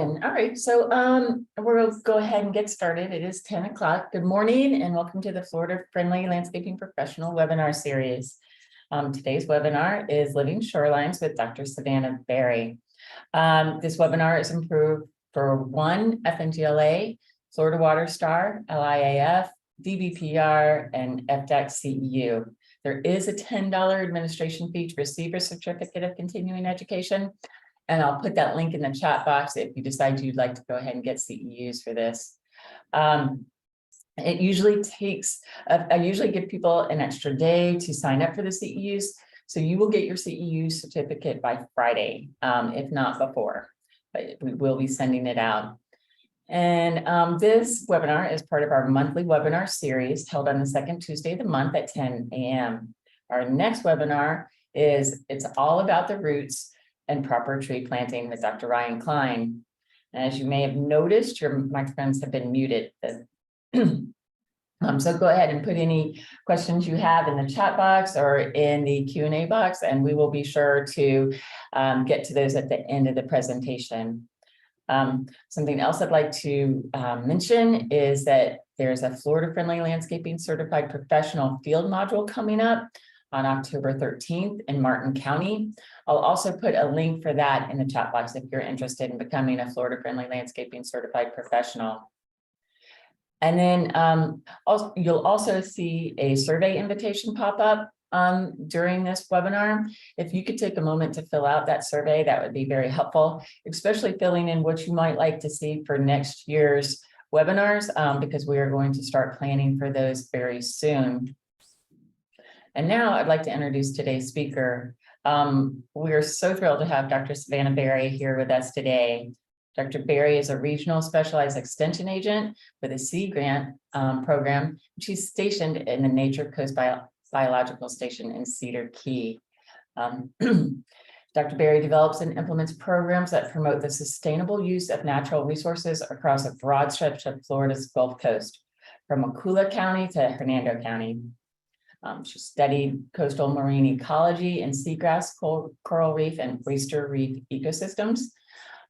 All right, so we'll go ahead and get started. It is 10 o'clock. Good morning and welcome to the Florida Friendly Landscaping Professional webinar series. Today's webinar is Living Shorelines with Dr. Savanna Barry. This webinar is improved for 1 FNGLA, Florida Water Star, LIAF, DBPR, and FDAC CEU. There is a $10 administration fee to receive a certificate of continuing education. And I'll put that link in the chat box if you decide you'd like to go ahead and get CEUs for this. It usually takes, I usually give people an extra day to sign up for the CEUs. So you will get your CEU certificate by Friday, if not before, but we will be sending it out. And this webinar is part of our monthly webinar series held on the second Tuesday of the month at 10 a.m. Our next webinar is It's All About the Roots and Proper Tree Planting with Dr. Ryan Klein. As you may have noticed, your microphones have been muted. So go ahead and put any questions you have in the chat box or in the Q&A box, and we will be sure to get to those at the end of the presentation. Something else I'd like to mention is that there's a Florida Friendly Landscaping Certified Professional Field Module coming up on October 13th in Martin County. I'll also put a link for that in the chat box if you're interested in becoming a Florida Friendly Landscaping Certified Professional. And then you'll also see a survey invitation pop up during this webinar. If you could take a moment to fill out that survey, that would be very helpful, especially filling in what you might like to see for next year's webinars, because we are going to start planning for those very soon. And now I'd like to introduce today's speaker. We're so thrilled to have Dr. Savanna Barry here with us today. Dr. Barry is a regional specialized extension agent with a Sea Grant program. She's stationed in the Nature Coast Biological Station in Cedar Key. Dr. Barry develops and implements programs that promote the sustainable use of natural resources across a broad stretch of Florida's Gulf Coast, from Macula County to Hernando County. She studied coastal marine ecology and seagrass, coral reef, and oyster reef ecosystems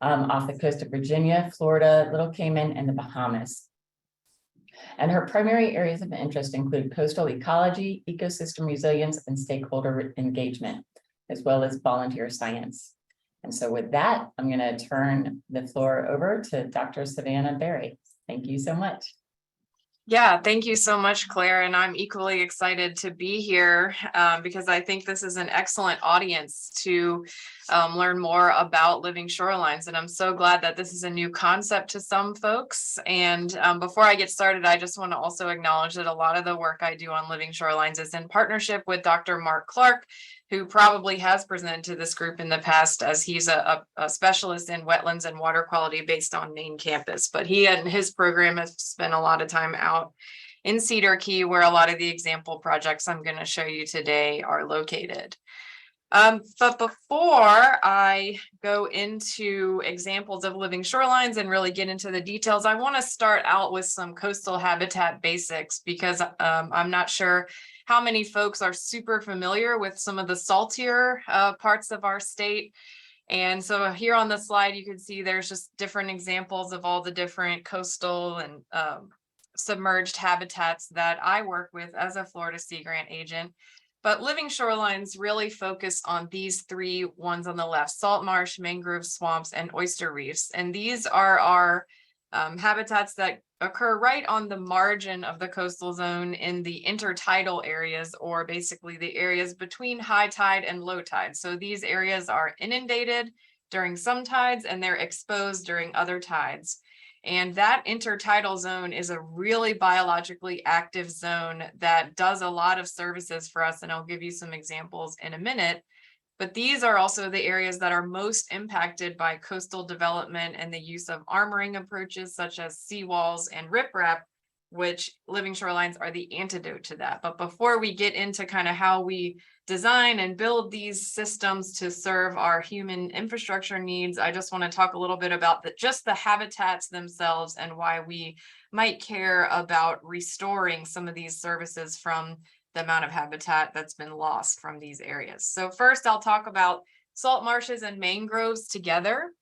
off the coast of Virginia, Florida, Little Cayman, and the Bahamas. And her primary areas of interest include coastal ecology, ecosystem resilience, and stakeholder engagement, as well as volunteer science. And so with that, I'm going to turn the floor over to Dr. Savanna Barry. Thank you so much. Yeah, thank you so much, Claire. And I'm equally excited to be here because I think this is an excellent audience to learn more about living shorelines. And I'm so glad that this is a new concept to some folks. And before I get started, I just want to also acknowledge that a lot of the work I do on living shorelines is in partnership with Dr. Mark Clark, who probably has presented to this group in the past, as he's a specialist in wetlands and water quality based on Maine campus. But he and his program has spent a lot of time out in Cedar Key, where a lot of the example projects I'm going to show you today are located. But before I go into examples of living shorelines and really get into the details, I want to start out with some coastal habitat basics, because I'm not sure how many folks are super familiar with some of the saltier parts of our state. And so here on the slide, you can see there's just different examples of all the different coastal and submerged habitats that I work with as a Florida Sea Grant agent. But living shorelines really focus on these three ones on the left: salt marsh, mangrove swamps, and oyster reefs. And these are our habitats that occur right on the margin of the coastal zone in the intertidal areas, or basically the areas between high tide and low tide. So these areas are inundated during some tides and they're exposed during other tides. And that intertidal zone is a really biologically active zone that does a lot of services for us. And I'll give you some examples in a minute. But these are also the areas that are most impacted by coastal development and the use of armoring approaches such as seawalls and riprap, which living shorelines are the antidote to that. But before we get into kind of how we design and build these systems to serve our human infrastructure needs, I just want to talk a little bit about just the habitats themselves and why we might care about restoring some of these services from the amount of habitat that's been lost from these areas. So first, I'll talk about salt marshes and mangroves together.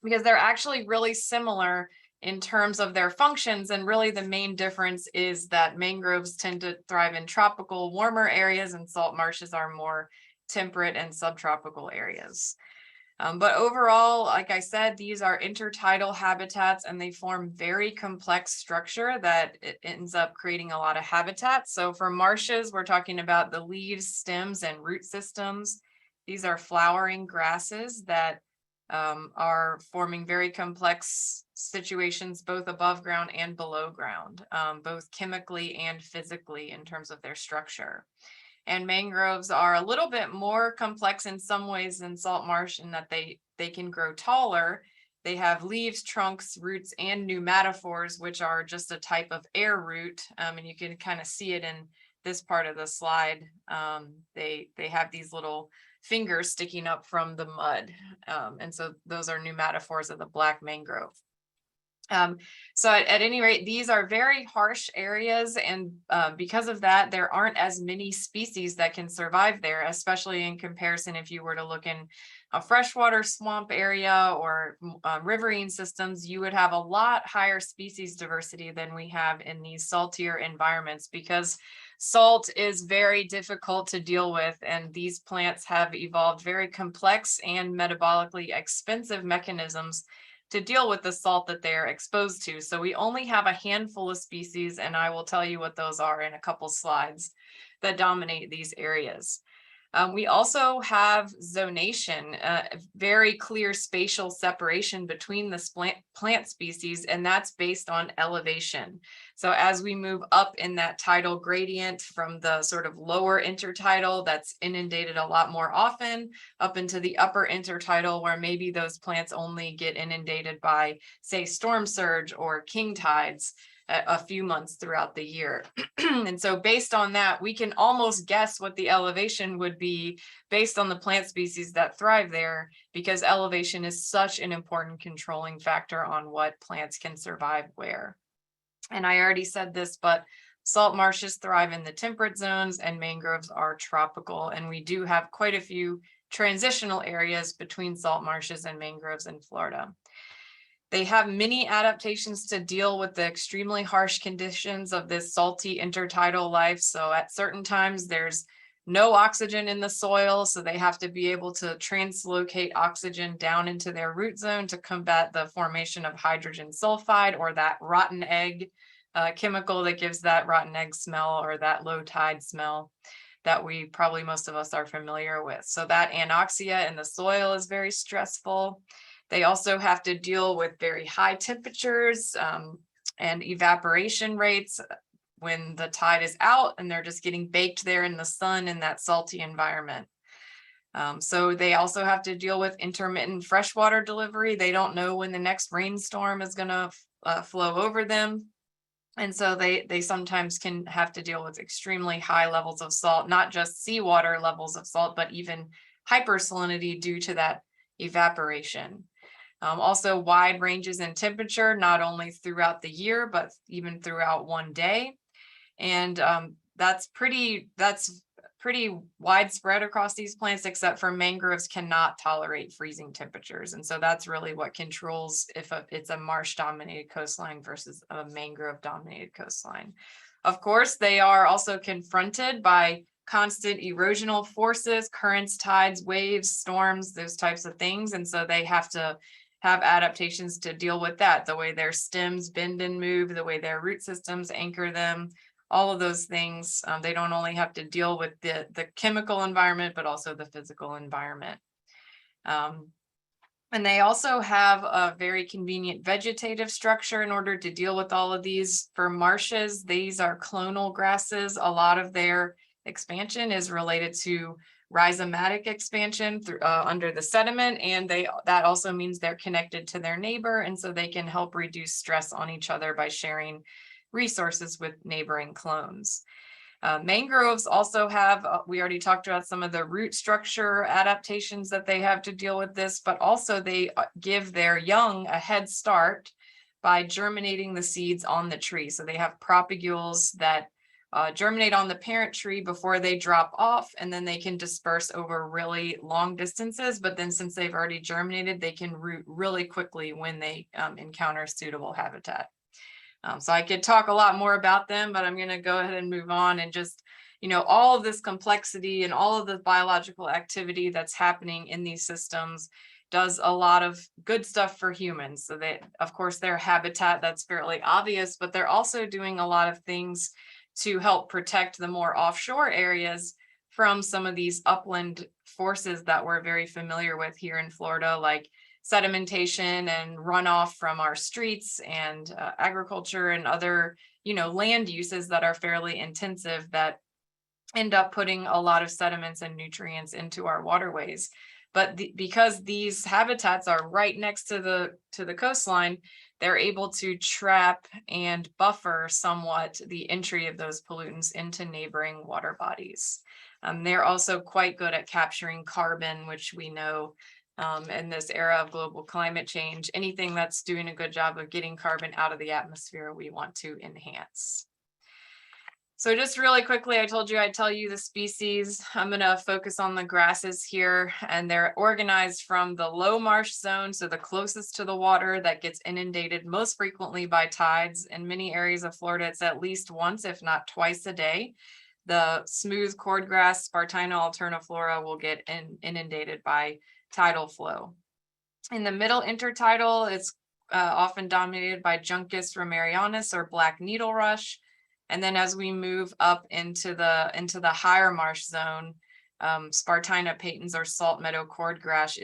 because they're actually really similar in terms of their functions. And really the main difference is that mangroves tend to thrive in tropical, warmer areas, and salt marshes are more temperate and subtropical areas. But overall, like I said, these are intertidal habitats and they form very complex structure that it ends up creating a lot of habitat. So for marshes, we're talking about the leaves, stems, and root systems. These are flowering grasses that are forming very complex situations, both above ground and below ground, both chemically and physically in terms of their structure. And mangroves are a little bit more complex in some ways than salt marsh in that they can grow taller. They have leaves, trunks, roots, and pneumatophores, which are just a type of air root. And you can kind of see it in this part of the slide. They have these little fingers sticking up from the mud. And so those are pneumatophores of the black mangrove. So at any rate, these are very harsh areas, and because of that, there aren't as many species that can survive there, especially in comparison if you were to look in a freshwater swamp area or riverine systems, you would have a lot higher species diversity than we have in these saltier environments, because salt is very difficult to deal with, and these plants have evolved very complex and metabolically expensive mechanisms to deal with the salt that they're exposed to. So we only have a handful of species, and I will tell you what those are in a couple slides, that dominate these areas. We also have zonation, very clear spatial separation between the plant species, and that's based on elevation. So as we move up in that tidal gradient from the sort of lower intertidal that's inundated a lot more often, up into the upper intertidal where maybe those plants only get inundated by, say, storm surge or king tides a few months throughout the year. And so based on that, we can almost guess what the elevation would be based on the plant species that thrive there, because elevation is such an important controlling factor on what plants can survive where. And I already said this, but salt marshes thrive in the temperate zones and mangroves are tropical. And we do have quite a few transitional areas between salt marshes and mangroves in Florida. They have many adaptations to deal with the extremely harsh conditions of this salty intertidal life. So at certain times there's no oxygen in the soil, so they have to be able to translocate oxygen down into their root zone to combat the formation of hydrogen sulfide, or that rotten egg chemical that gives that rotten egg smell, or that low tide smell that most of us are familiar with. So that anoxia in the soil is very stressful. They also have to deal with very high temperatures and evaporation rates when the tide is out and they're just getting baked there in the sun in that salty environment. So they also have to deal with intermittent freshwater delivery. They don't know when the next rainstorm is going to flow over them. And so they sometimes can have to deal with extremely high levels of salt, not just seawater levels of salt, but even hypersalinity due to that evaporation. Also wide ranges in temperature, not only throughout the year, but even throughout one day. And that's pretty widespread across these plants, except for mangroves cannot tolerate freezing temperatures. And so that's really what controls if it's a marsh dominated coastline versus a mangrove dominated coastline. Of course, they are also confronted by constant erosional forces, currents, tides, waves, storms, those types of things. And so they have to have adaptations to deal with that, the way their stems bend and move, the way their root systems anchor them, all of those things. They don't only have to deal with the chemical environment, but also the physical environment. And they also have a very convenient vegetative structure in order to deal with all of these. For marshes, these are clonal grasses. A lot of their expansion is related to rhizomatic expansion through, under the sediment, and that also means they're connected to their neighbor, and so they can help reduce stress on each other by sharing resources with neighboring clones. Mangroves also have, we already talked about some of the root structure adaptations that they have to deal with this, but also they give their young a head start by germinating the seeds on the tree. So they have propagules that germinate on the parent tree before they drop off, and then they can disperse over really long distances. But then since they've already germinated, they can root really quickly when they encounter suitable habitat. So I could talk a lot more about them, but I'm going to go ahead and move on and just, all of this complexity and all of the biological activity that's happening in these systems does a lot of good stuff for humans. So they, of course, their habitat, that's fairly obvious, but they're also doing a lot of things to help protect the more offshore areas from some of these upland forces that we're very familiar with here in Florida, like sedimentation and runoff from our streets and agriculture and other, land uses that are fairly intensive that end up putting a lot of sediments and nutrients into our waterways. But because these habitats are right next to the coastline, they're able to trap and buffer somewhat the entry of those pollutants into neighboring water bodies. They're also quite good at capturing carbon, which we know in this era of global climate change, anything that's doing a good job of getting carbon out of the atmosphere, we want to enhance. So just really quickly, I told you I'd tell you the species. I'm going to focus on the grasses here, and they're organized from the low marsh zone, so the closest to the water that gets inundated most frequently by tides. In many areas of Florida, it's at least once, if not twice a day. The smooth cordgrass, Spartina alterniflora, will get inundated by tidal flow. In the middle intertidal, it's often dominated by Juncus ramarianus or black needle rush. And then as we move up into the higher marsh zone, Spartina patens or salt meadow cordgrass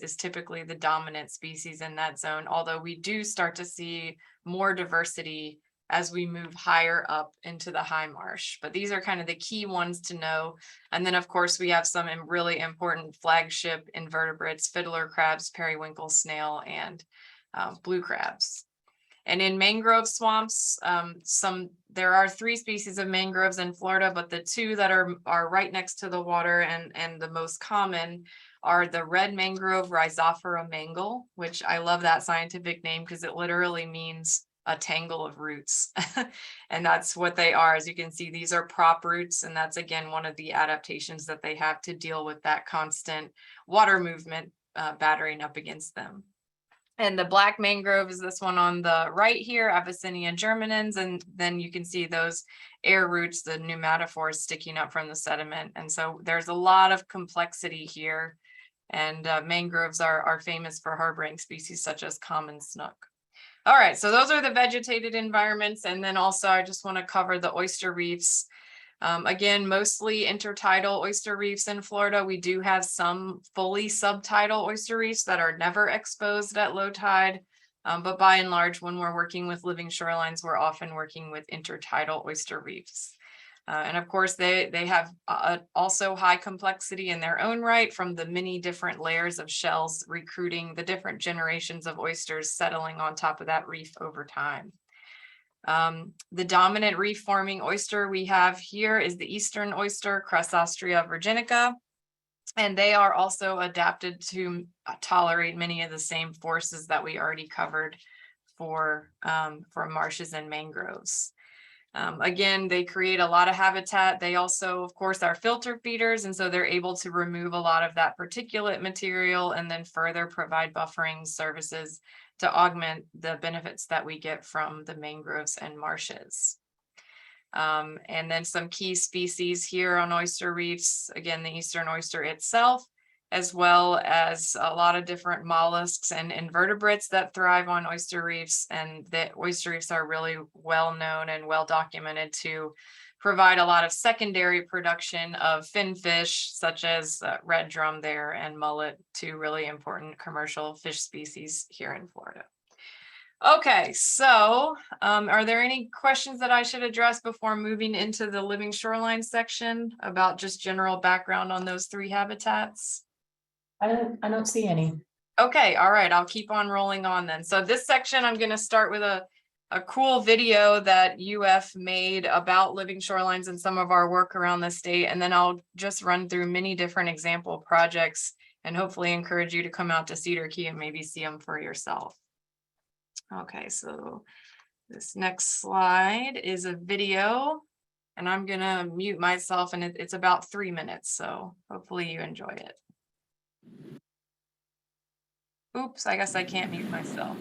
is typically the dominant species in that zone, although we do start to see more diversity as we move higher up into the high marsh. But these are kind of the key ones to know. And then of course we have some really important flagship invertebrates, fiddler crabs, periwinkle snail, and blue crabs. And in mangrove swamps, there are 3 species of mangroves in Florida, but the 2 that are right next to the water and the most common are the red mangrove Rhizophora mangle, which I love that scientific name because it literally means a tangle of roots. And that's what they are. As you can see, these are prop roots, and that's again one of the adaptations that they have to deal with that constant water movement battering up against them. And the black mangrove is this one on the right here, Avicennia germinans, and then you can see those air roots, the pneumatophores sticking up from the sediment. And so there's a lot of complexity here, and mangroves are famous for harboring species such as common snook. All right, so those are the vegetated environments, and then also I just want to cover the oyster reefs. Again, mostly intertidal oyster reefs in Florida. We do have some fully subtidal oyster reefs that are never exposed at low tide. But by and large, when we're working with living shorelines, we're often working with intertidal oyster reefs. And of course, they have also high complexity in their own right, from the many different layers of shells recruiting the different generations of oysters settling on top of that reef over time. The dominant reef forming oyster we have here is the eastern oyster, Crassostrea virginica, and they are also adapted to tolerate many of the same forces that we already covered for marshes and mangroves. Again, they create a lot of habitat. They also, of course, are filter feeders, and so they're able to remove a lot of that particulate material and then further provide buffering services to augment the benefits that we get from the mangroves and marshes. And then some key species here on oyster reefs, again, the eastern oyster itself, as well as a lot of different mollusks and invertebrates that thrive on oyster reefs. And the oyster reefs are really well known and well documented to provide a lot of secondary production of finfish, such as red drum there and mullet, 2 really important commercial fish species here in Florida. Okay, so are there any questions that I should address before moving into the living shoreline section about just general background on those 3 habitats? I don't see any. Okay, all right, I'll keep on rolling on then. So this section, I'm going to start with a cool video that UF made about living shorelines and some of our work around the state, and then I'll just run through many different example projects and hopefully encourage you to come out to Cedar Key and maybe see them for yourself. Okay, so this next slide is a video, And I'm gonna mute myself, and it's about 3 minutes, so hopefully you enjoy it. Oops, I guess I can't mute myself.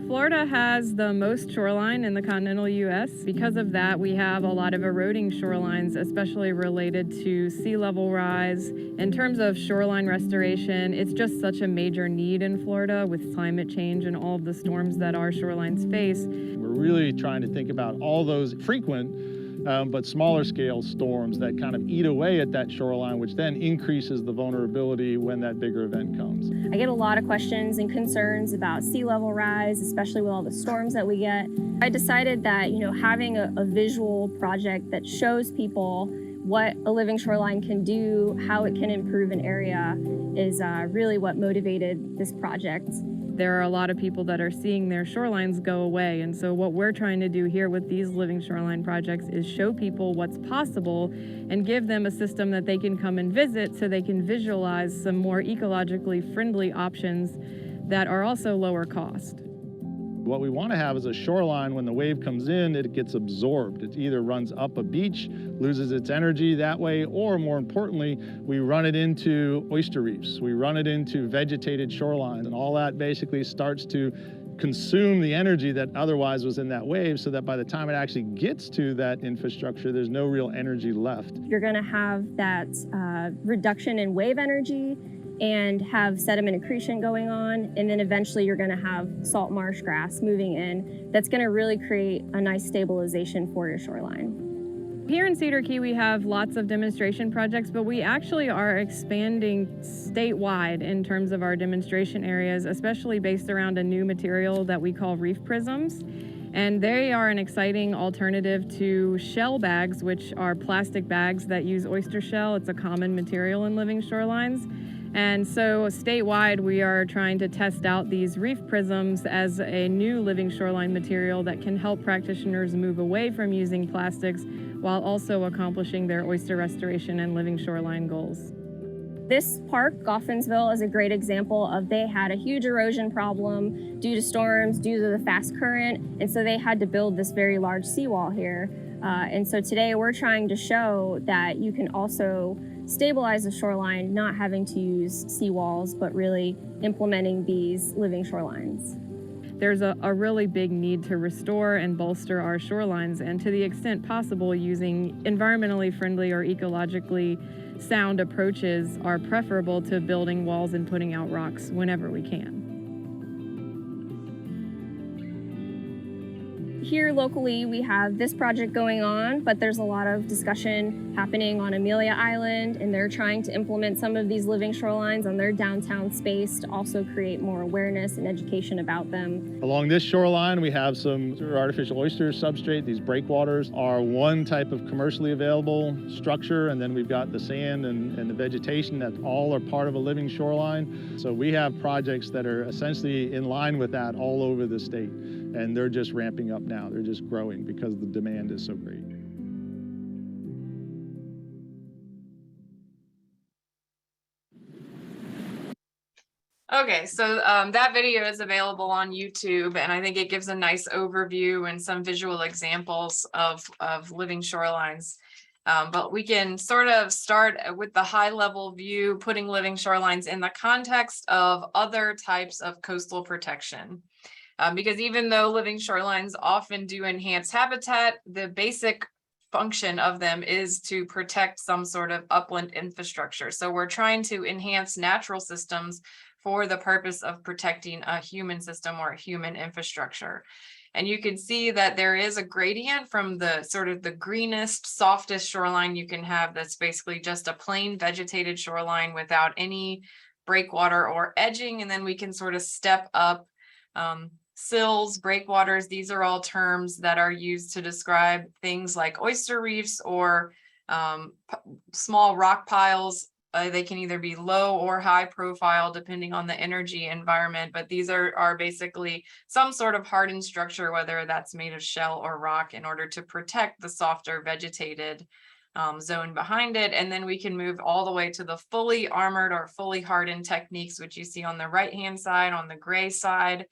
Florida has the most shoreline in the continental US. Because of that, we have a lot of eroding shorelines, especially related to sea level rise. In terms of shoreline restoration, it's just such a major need in Florida with climate change and all of the storms that our shorelines face. We're really trying to think about all those frequent but smaller scale storms that kind of eat away at that shoreline, which then increases the vulnerability when that bigger event comes. I get a lot of questions and concerns about sea level rise, especially with all the storms that we get. I decided that, having a visual project that shows people what a living shoreline can do, how it can improve an area, is really what motivated this project. There are a lot of people that are seeing their shorelines go away, and so what we're trying to do here with these living shoreline projects is show people what's possible and give them a system that they can come and visit so they can visualize some more ecologically friendly options that are also lower cost. What we want to have is a shoreline. When the wave comes in, it gets absorbed. It either runs up a beach, loses its energy that way, or more importantly, we run it into oyster reefs. We run it into vegetated shorelines, and all that basically starts to consume the energy that otherwise was in that wave, so that by the time it actually gets to that infrastructure, there's no real energy left. You're going to have that reduction in wave energy and have sediment accretion going on, and then eventually you're going to have salt marsh grass moving in. That's going to really create a nice stabilization for your shoreline. Here in Cedar Key, we have lots of demonstration projects, but we actually are expanding statewide in terms of our demonstration areas, especially based around a new material that we call reef prisms. And they are an exciting alternative to shell bags, which are plastic bags that use oyster shell. It's a common material in living shorelines. And so statewide, we are trying to test out these reef prisms as a new living shoreline material that can help practitioners move away from using plastics while also accomplishing their oyster restoration and living shoreline goals. This park, Goffinsville, is a great example of they had a huge erosion problem due to storms, due to the fast current, and so they had to build this very large seawall here. And so today we're trying to show that you can also stabilize the shoreline, not having to use seawalls, but really implementing these living shorelines. There's a really big need to restore and bolster our shorelines, and to the extent possible, using environmentally friendly or ecologically sound approaches are preferable to building walls and putting out rocks whenever we can. Here locally, we have this project going on, but there's a lot of discussion happening on Amelia Island, and they're trying to implement some of these living shorelines on their downtown space to also create more awareness and education about them. Along this shoreline, we have some artificial oyster substrate. These breakwaters are one type of commercially available structure, and then we've got the sand and the vegetation that all are part of a living shoreline. So we have projects that are essentially in line with that all over the state, and they're just ramping up now. They're just growing because the demand is so great. Okay, so that video is available on YouTube, and I think it gives a nice overview and some visual examples of living shorelines. But we can sort of start with the high level view, putting living shorelines in the context of other types of coastal protection. Because even though living shorelines often do enhance habitat, the basic function of them is to protect some sort of upland infrastructure. So we're trying to enhance natural systems for the purpose of protecting a human system or a human infrastructure. And you can see that there is a gradient from the sort of the greenest, softest shoreline you can have that's basically just a plain vegetated shoreline without any breakwater or edging. And then we can sort of step up. Sills, breakwaters, these are all terms that are used to describe things like oyster reefs or small rock piles They can either be low or high profile depending on the energy environment, but these are basically some sort of hardened structure, whether that's made of shell or rock, in order to protect the softer vegetated zone behind it. And then we can move all the way to the fully armored or fully hardened techniques, which you see on the right-hand side, on the gray side,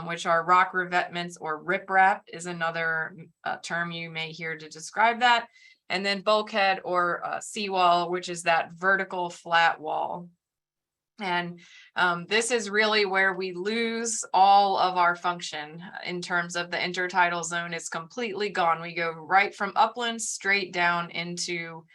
which are rock revetments, or riprap is another term you may hear to describe that. And then bulkhead or seawall, which is that vertical flat wall. And this is really where we lose all of our function in terms of the intertidal zone is completely gone. We go right from upland straight down into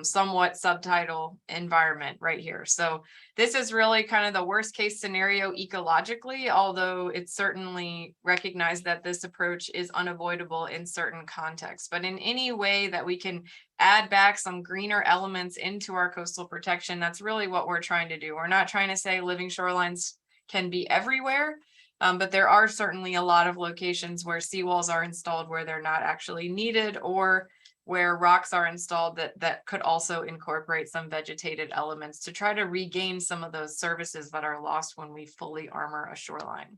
somewhat subtidal environment right here. So this is really kind of the worst case scenario ecologically, although it's certainly recognized that this approach is unavoidable in certain contexts. But in any way that we can add back some greener elements into our coastal protection, that's really what we're trying to do. We're not trying to say living shorelines can be everywhere, but there are certainly a lot of locations where seawalls are installed where they're not actually needed, or where rocks are installed that could also incorporate some vegetated elements to try to regain some of those services that are lost when we fully armor a shoreline.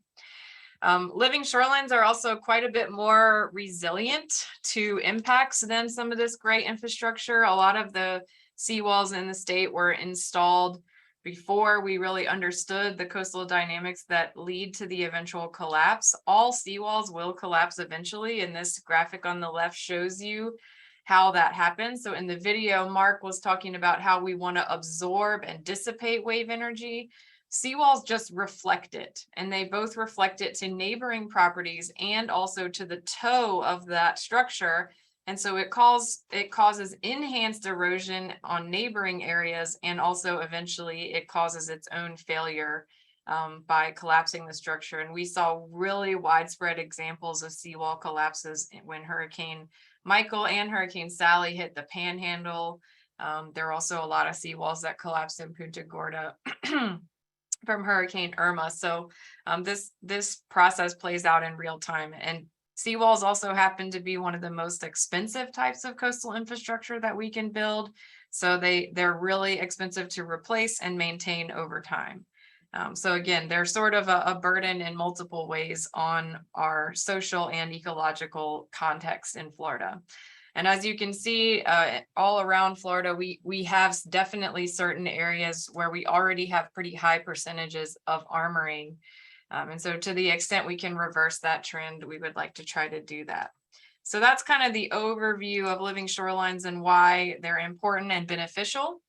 Living shorelines are also quite a bit more resilient to impacts than some of this gray infrastructure. A lot of the seawalls in the state were installed before we really understood the coastal dynamics that lead to the eventual collapse. All seawalls will collapse eventually, and this graphic on the left shows you how that happens. So in the video, Mark was talking about how we want to absorb and dissipate wave energy. Seawalls just reflect it, and they both reflect it to neighboring properties and also to the toe of that structure. And so it causes enhanced erosion on neighboring areas, and also eventually it causes its own failure by collapsing the structure. And we saw really widespread examples of seawall collapses when Hurricane Michael and Hurricane Sally hit the Panhandle. There are also a lot of seawalls that collapsed in Punta Gorda from Hurricane Irma. So this process plays out in real time. And seawalls also happen to be one of the most expensive types of coastal infrastructure that we can build. So they're really expensive to replace and maintain over time. So again, they're sort of a burden in multiple ways on our social and ecological context in Florida. And as you can see, all around Florida, we have definitely certain areas where we already have pretty high percentages of armoring. And so to the extent we can reverse that trend, we would like to try to do that. So that's kind of the overview of living shorelines and why they're important and beneficial.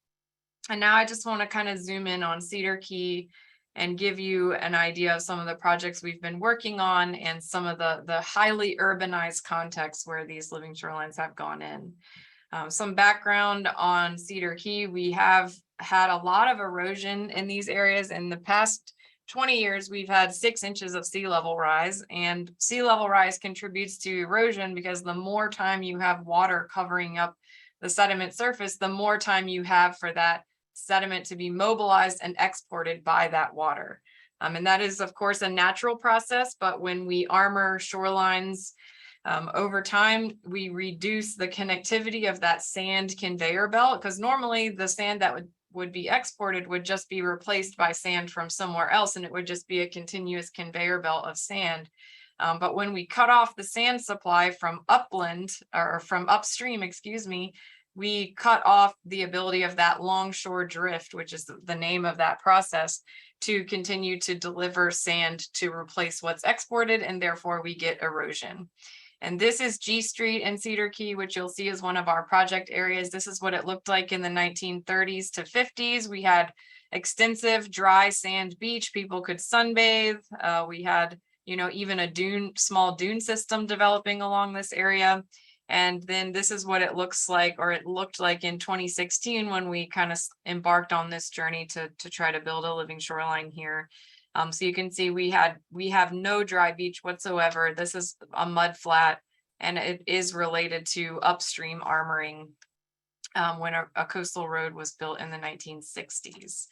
And now I just want to kind of zoom in on Cedar Key and give you an idea of some of the projects we've been working on and some of the highly urbanized contexts where these living shorelines have gone in. Some background on Cedar Key: we have had a lot of erosion in these areas. In the past 20 years, we've had 6 inches of sea level rise, and sea level rise contributes to erosion because the more time you have water covering up the sediment surface, the more time you have for that sediment to be mobilized and exported by that water. And that is, of course, a natural process, but when we armor shorelines over time, we reduce the connectivity of that sand conveyor belt, because normally the sand that would be exported would just be replaced by sand from somewhere else, and it would just be a continuous conveyor belt of sand. But when we cut off the sand supply from upland, or from upstream, excuse me, we cut off the ability of that longshore drift, which is the name of that process, to continue to deliver sand to replace what's exported, and therefore we get erosion. And this is G Street in Cedar Key, which you'll see is one of our project areas. This is what it looked like in the 1930s to 50s. We had extensive dry sand beach. People could sunbathe. We had, even a small dune system developing along this area. And then this is what it looks like, or it looked like in 2016 when we kind of embarked on this journey to try to build a living shoreline here. So you can see we have no dry beach whatsoever. This is a mud flat, and it is related to upstream armoring when a coastal road was built in the 1960s.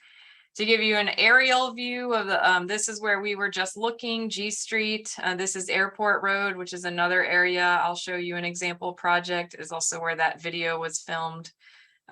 To give you an aerial view of the, this is where we were just looking, G Street. This is Airport Road, which is another area. I'll show you an example project. Is also where that video was filmed.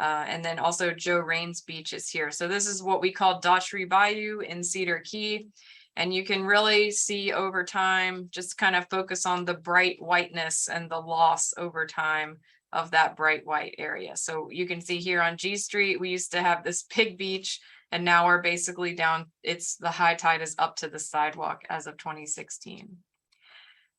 And then also Joe Raines Beach is here. So this is what we call Daughtry Bayou in Cedar Key. And you can really see over time, just kind of focus on the bright whiteness and the loss over time of that bright white area. So you can see here on G Street, we used to have this big beach, and now we're basically down, the high tide is up to the sidewalk as of 2016.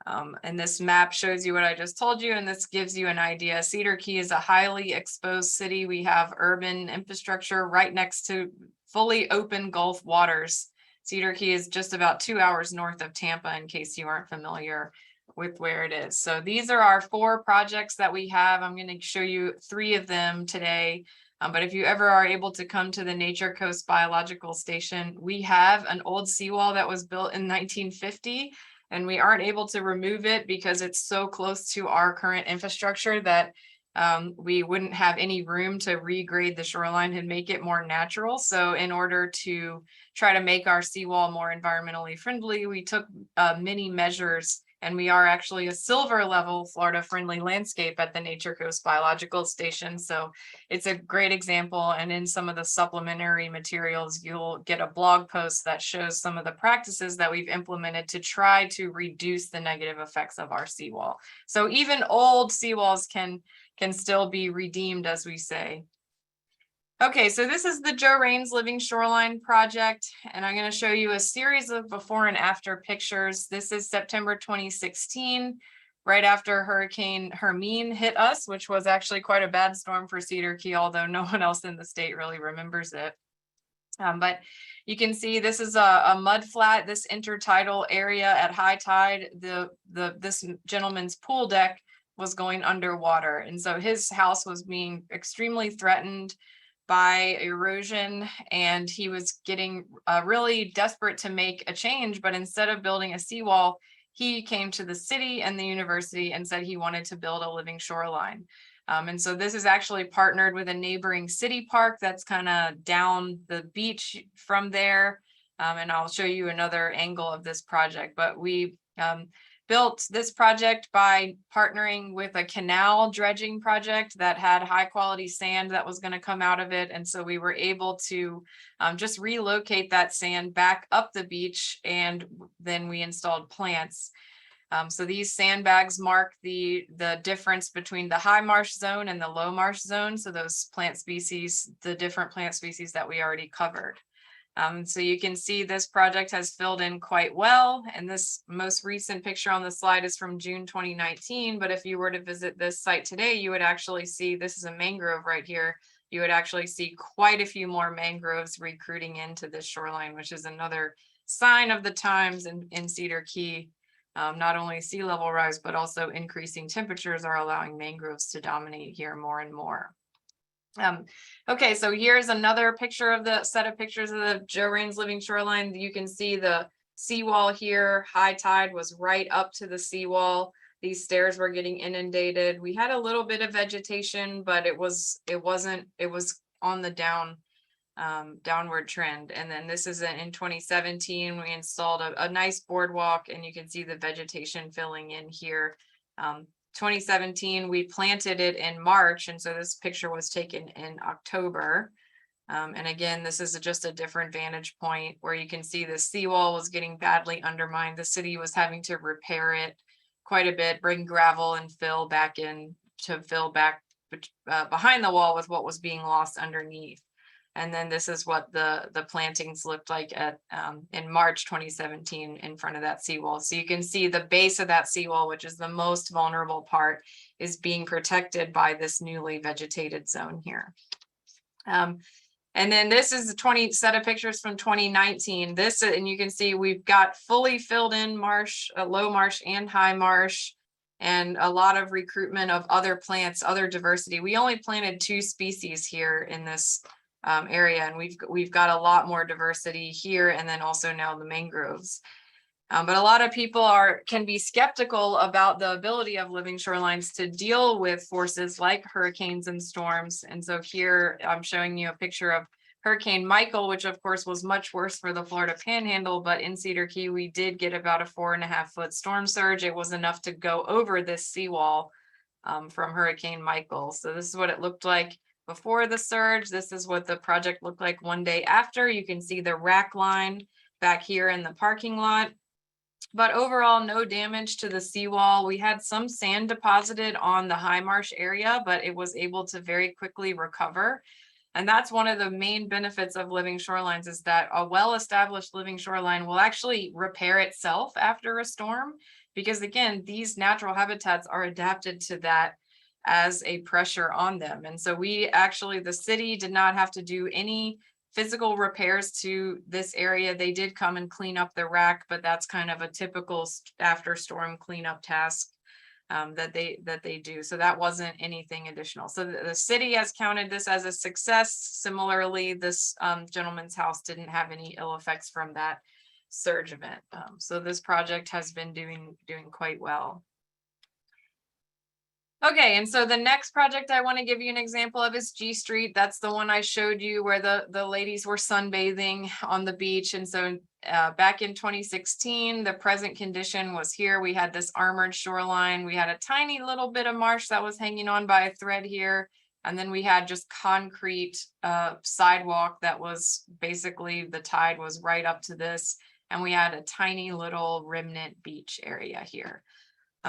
And this map shows you what I just told you, and this gives you an idea. Cedar Key is a highly exposed city. We have urban infrastructure right next to fully open Gulf waters. Cedar Key is just about 2 hours north of Tampa, in case you aren't familiar with where it is. So these are our 4 projects that we have. I'm going to show you 3 of them today. But if you ever are able to come to the Nature Coast Biological Station, we have an old seawall that was built in 1950, and we aren't able to remove it because it's so close to our current infrastructure that we wouldn't have any room to regrade the shoreline and make it more natural. So in order to try to make our seawall more environmentally friendly, we took many measures, and we are actually a silver level Florida friendly landscape at the Nature Coast Biological Station. So it's a great example. And in some of the supplementary materials, you'll get a blog post that shows some of the practices that we've implemented to try to reduce the negative effects of our seawall. So even old seawalls can still be redeemed, as we say. Okay, so this is the Joe Raines Living Shoreline project, and I'm going to show you a series of before and after pictures. This is September 2016, right after Hurricane Hermine hit us, which was actually quite a bad storm for Cedar Key, although no one else in the state really remembers it. But you can see this is a mud flat, this intertidal area at high tide. This gentleman's pool deck was going underwater, and so his house was being extremely threatened by erosion, and he was getting really desperate to make a change. But instead of building a seawall, he came to the city and the university and said he wanted to build a living shoreline. And so this is actually partnered with a neighboring city park that's kind of down the beach from there. And I'll show you another angle of this project, but we built this project by partnering with a canal dredging project that had high quality sand that was going to come out of it. And so we were able to just relocate that sand back up the beach, and then we installed plants. So these sandbags mark the difference between the high marsh zone and the low marsh zone. So those plant species, the different plant species that we already covered. So you can see this project has filled in quite well. And this most recent picture on the slide is from June 2019. But if you were to visit this site today, you would actually see, this is a mangrove right here. You would actually see quite a few more mangroves recruiting into this shoreline, which is another sign of the times in Cedar Key. Not only sea level rise, but also increasing temperatures are allowing mangroves to dominate here more and more. Okay, so here's another picture of the set of pictures of the Joe Raines Living Shoreline. You can see the seawall here. High tide was right up to the seawall. These stairs were getting inundated. We had a little bit of vegetation, but it was on the downward trend. And then this is in 2017, we installed a nice boardwalk, and you can see the vegetation filling in here. 2017, we planted it in March, and so this picture was taken in October. And again, this is just a different vantage point where you can see the seawall was getting badly undermined. The city was having to repair it quite a bit, bring gravel and fill back in to fill back behind the wall with what was being lost underneath. And then this is what the plantings looked like in March 2017 in front of that seawall. So you can see the base of that seawall, which is the most vulnerable part, is being protected by this newly vegetated zone here. And then this is the set of pictures from 2019. And you can see we've got fully filled in marsh, low marsh and high marsh, and a lot of recruitment of other plants, other diversity. We only planted 2 species here in this area, and we've got a lot more diversity here, and then also now the mangroves. But a lot of people can be skeptical about the ability of living shorelines to deal with forces like hurricanes and storms. And so here I'm showing you a picture of Hurricane Michael, which of course was much worse for the Florida Panhandle, but in Cedar Key we did get about a 4.5-foot storm surge. It was enough to go over this seawall from Hurricane Michael. So this is what it looked like before the surge. This is what the project looked like one day after. You can see the rack line back here in the parking lot. But overall, no damage to the seawall. We had some sand deposited on the high marsh area, but it was able to very quickly recover. And that's one of the main benefits of living shorelines, is that a well-established living shoreline will actually repair itself after a storm. Because again, these natural habitats are adapted to that as a pressure on them. And so we actually, the city did not have to do any physical repairs to this area. They did come and clean up the rack, but that's kind of a typical after storm cleanup task that they do. So that wasn't anything additional. So the city has counted this as a success. Similarly, this gentleman's house didn't have any ill effects from that surge event. So this project has been doing quite well. Okay, and so the next project I want to give you an example of is G Street. That's the one I showed you where the ladies were sunbathing on the beach. And so back in 2016, the present condition was here. We had this armored shoreline. We had a tiny little bit of marsh that was hanging on by a thread here. And then we had just concrete sidewalk that was basically, the tide was right up to this. And we had a tiny little remnant beach area here.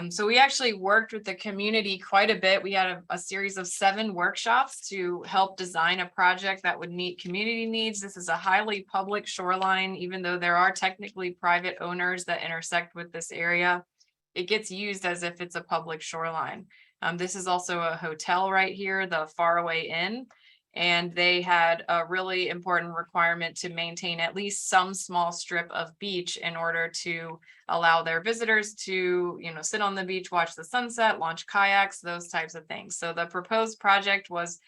So we actually worked with the community quite a bit. We had a series of 7 workshops to help design a project that would meet community needs. This is a highly public shoreline, even though there are technically private owners that intersect with this area. It gets used as if it's a public shoreline. This is also a hotel right here, the Faraway Inn. And they had a really important requirement to maintain at least some small strip of beach in order to allow their visitors to, sit on the beach, watch the sunset, launch kayaks, those types of things. So the proposed project was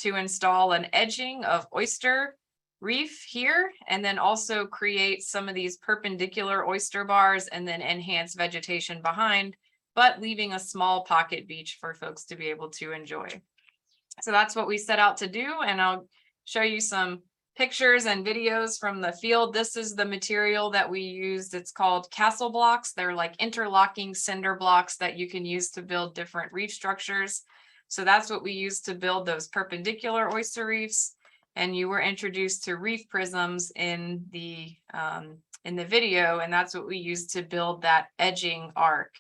to install an edging of oyster reef here, and then also create some of these perpendicular oyster bars and then enhance vegetation behind, but leaving a small pocket beach for folks to be able to enjoy. So that's what we set out to do, and I'll show you some pictures and videos from the field. This is the material that we used. It's called castle blocks. They're like interlocking cinder blocks that you can use to build different reef structures. So that's what we used to build those perpendicular oyster reefs. And you were introduced to reef prisms in the video, and that's what we used to build that edging arc.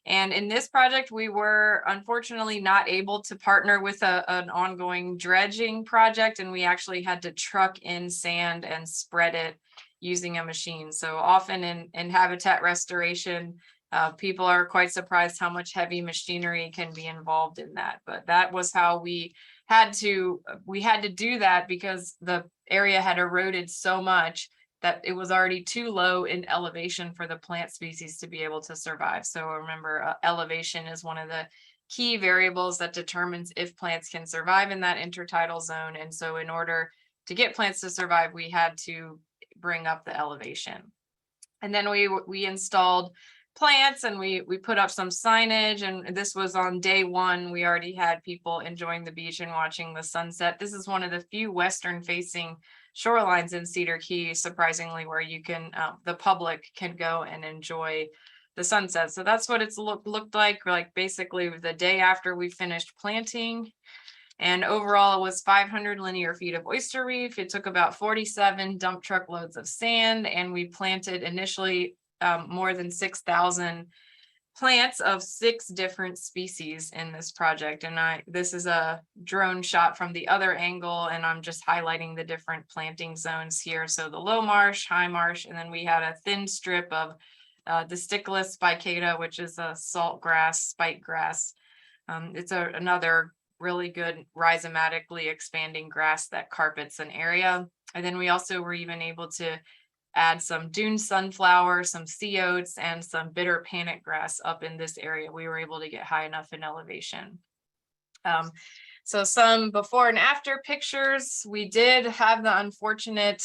And in this project, we were unfortunately not able to partner with an ongoing dredging project, and we actually had to truck in sand and spread it using a machine. So often in habitat restoration, people are quite surprised how much heavy machinery can be involved in that. But that was how we had to do that, because the area had eroded so much that it was already too low in elevation for the plant species to be able to survive. So remember, elevation is one of the key variables that determines if plants can survive in that intertidal zone. And so in order to get plants to survive, we had to bring up the elevation. And then we installed plants, and we put up some signage, and this was on day 1. We already had people enjoying the beach and watching the sunset. This is one of the few western facing shorelines in Cedar Key, surprisingly, where you can, the public can go and enjoy the sunset. So that's what it's looked like basically the day after we finished planting. And overall, it was 500 linear feet of oyster reef. It took about 47 dump truck loads of sand, and we planted initially more than 6,000 plants of 6 different species in this project. And this is a drone shot from the other angle, and I'm just highlighting the different planting zones here. So the low marsh, high marsh, and then we had a thin strip of Disticus spicata, which is a salt grass, spike grass. It's another really good rhizomatically expanding grass that carpets an area. And then we also were even able to add some dune sunflower, some sea oats, and some bitter panic grass up in this area. We were able to get high enough in elevation. So some before and after pictures. We did have the unfortunate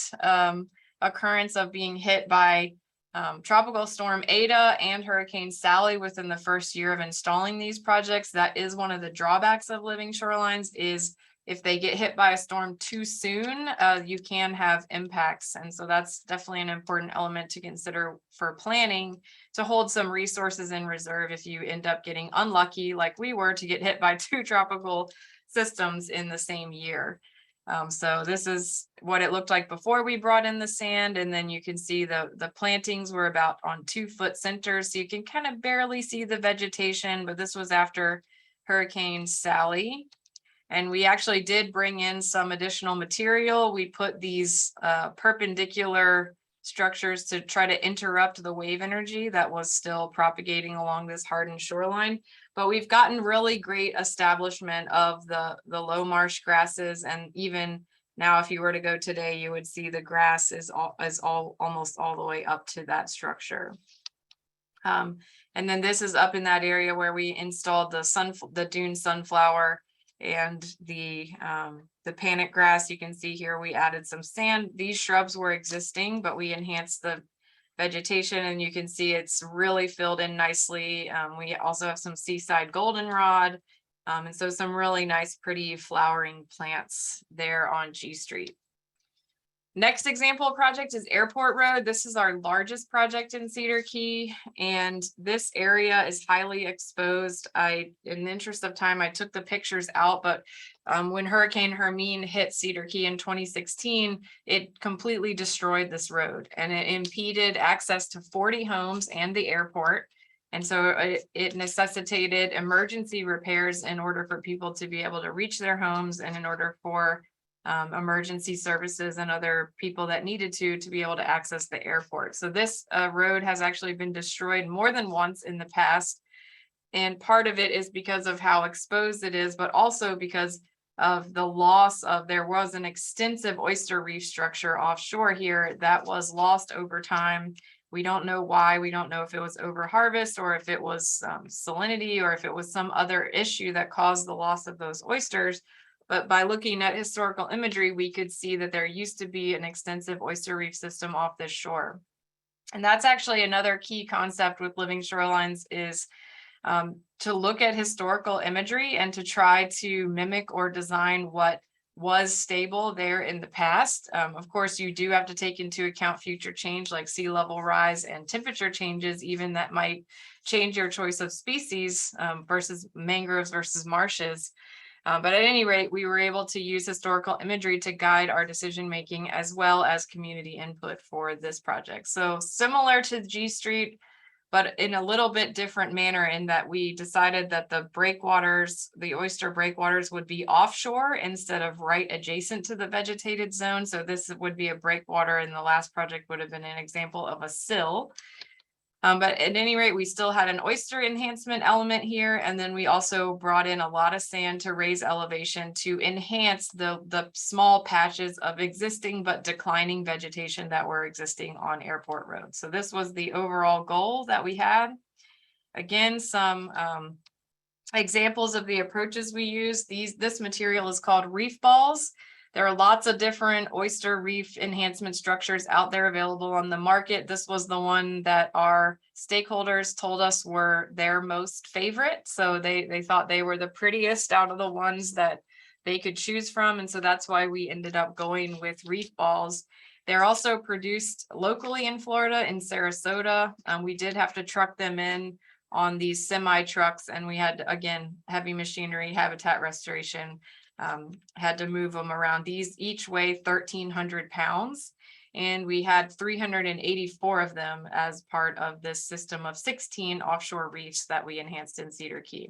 occurrence of being hit by Tropical Storm Ada and Hurricane Sally within the first year of installing these projects. That is one of the drawbacks of living shorelines, is if they get hit by a storm too soon, you can have impacts. And so that's definitely an important element to consider for planning, to hold some resources in reserve if you end up getting unlucky like we were to get hit by 2 tropical systems in the same year. So this is what it looked like before we brought in the sand, and then you can see the plantings were about on 2-foot centers, so you can kind of barely see the vegetation, but this was after Hurricane Sally. And we actually did bring in some additional material. We put these perpendicular structures to try to interrupt the wave energy that was still propagating along this hardened shoreline. But we've gotten really great establishment of the low marsh grasses, and even now, if you were to go today, you would see the grass is almost all the way up to that structure. And then this is up in that area where we installed the dune sunflower and the panic grass. You can see here we added some sand. These shrubs were existing, but we enhanced the vegetation, and you can see it's really filled in nicely. We also have some seaside goldenrod, and so some really nice, pretty flowering plants there on G Street. Next example project is Airport Road. This is our largest project in Cedar Key, and this area is highly exposed. In the interest of time, I took the pictures out, but when Hurricane Hermine hit Cedar Key in 2016, it completely destroyed this road, and it impeded access to 40 homes and the airport. And so it necessitated emergency repairs in order for people to be able to reach their homes, and in order for emergency services and other people that needed to be able to access the airport. So this road has actually been destroyed more than once in the past. And part of it is because of how exposed it is, but also because of the loss of, there was an extensive oyster reef structure offshore here that was lost over time. We don't know why. We don't know if it was over harvest, or if it was salinity, or if it was some other issue that caused the loss of those oysters. But by looking at historical imagery, we could see that there used to be an extensive oyster reef system off this shore. And that's actually another key concept with Living Shorelines, is to look at historical imagery and to try to mimic or design what was stable there in the past. Of course, you do have to take into account future change, like sea level rise and temperature changes, even that might change your choice of species versus mangroves versus marshes. But at any rate, we were able to use historical imagery to guide our decision making, as well as community input for this project. So similar to G Street, but in a little bit different manner, in that we decided that the breakwaters, the oyster breakwaters, would be offshore instead of right adjacent to the vegetated zone. So this would be a breakwater, and the last project would have been an example of a sill. But at any rate, we still had an oyster enhancement element here. And then we also brought in a lot of sand to raise elevation to enhance the small patches of existing but declining vegetation that were existing on Airport Road. So this was the overall goal that we had. Again, some examples of the approaches we use. This material is called reef balls. There are lots of different oyster reef enhancement structures out there available on the market. This was the one that our stakeholders told us were their most favorite. So they thought they were the prettiest out of the ones that they could choose from. And so that's why we ended up going with reef balls. They're also produced locally in Florida, in Sarasota. We did have to truck them in on these semi trucks, and we had, again, heavy machinery, habitat restoration, had to move them around. These each weigh 1,300 pounds, and we had 384 of them as part of this system of 16 offshore reefs that we enhanced in Cedar Key.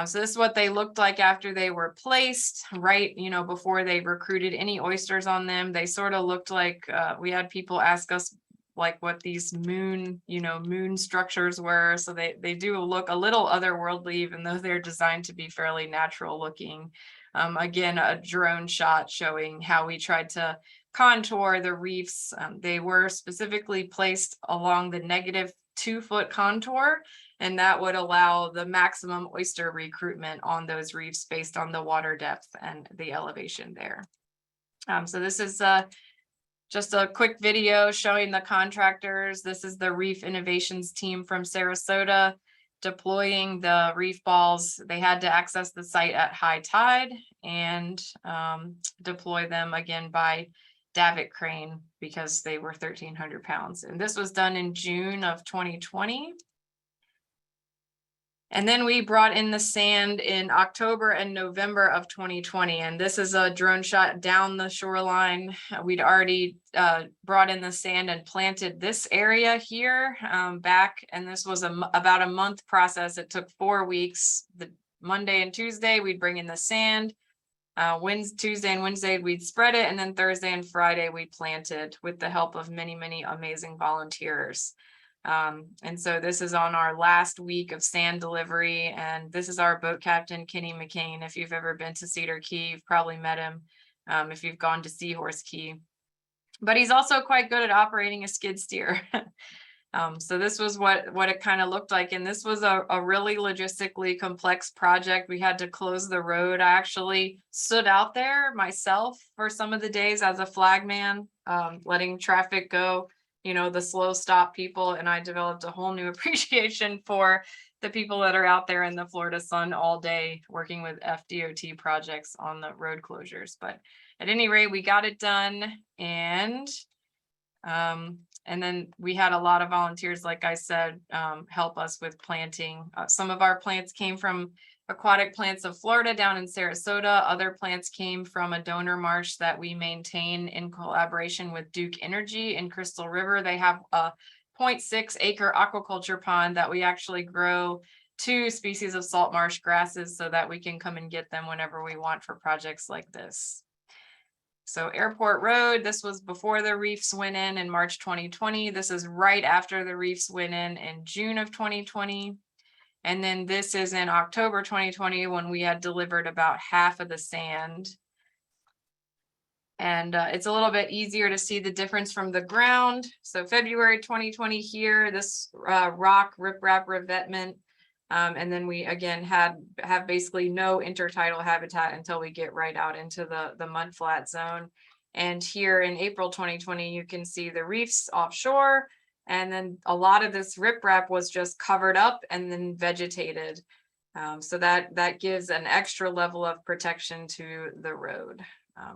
So this is what they looked like after they were placed, right, before they recruited any oysters on them. They sort of looked like, we had people ask us like what these moon structures were. So they do look a little otherworldly, even though they're designed to be fairly natural looking. Again, a drone shot showing how we tried to contour the reefs. They were specifically placed along the -2-foot contour, and that would allow the maximum oyster recruitment on those reefs based on the water depth and the elevation there. So this is just a quick video showing the contractors. This is the Reef Innovations team from Sarasota deploying the reef balls. They had to access the site at high tide and deploy them again by davit crane because they were 1,300 pounds. And this was done in June of 2020. And then we brought in the sand in October and November of 2020. And this is a drone shot down the shoreline. We'd already brought in the sand and planted this area here back. And this was about a month process. It took 4 weeks. The Monday and Tuesday, we'd bring in the sand. Tuesday and Wednesday, we'd spread it. And then Thursday and Friday, we planted with the help of many, many amazing volunteers. And so this is on our last week of sand delivery. And this is our boat captain, Kenny McCain. If you've ever been to Cedar Key, you've probably met him if you've gone to Seahorse Key. But he's also quite good at operating a skid steer. So this was what it kind of looked like. And this was a really logistically complex project. We had to close the road. I actually stood out there myself for some of the days as a flagman, letting traffic go, you know, the slow stop people. And I developed a whole new appreciation for the people that are out there in the Florida sun all day working with FDOT projects on the road closures. But at any rate, we got it done. And then we had a lot of volunteers, like I said, help us with planting. Some of our plants came from Aquatic Plants of Florida down in Sarasota. Other plants came from a donor marsh that we maintain in collaboration with Duke Energy in Crystal River. They have a 0.6 acre aquaculture pond that we actually grow 2 species of salt marsh grasses so that we can come and get them whenever we want for projects like this. So Airport Road, this was before the reefs went in March 2020. This is right after the reefs went in June of 2020. And then this is in October 2020 when we had delivered about half of the sand. And it's a little bit easier to see the difference from the ground. So February 2020 here, this rock riprap revetment. And then we again have basically no intertidal habitat until we get right out into the mudflat zone. And here in April 2020, you can see the reefs offshore. And then a lot of this riprap was just covered up and then vegetated. So that gives an extra level of protection to the road.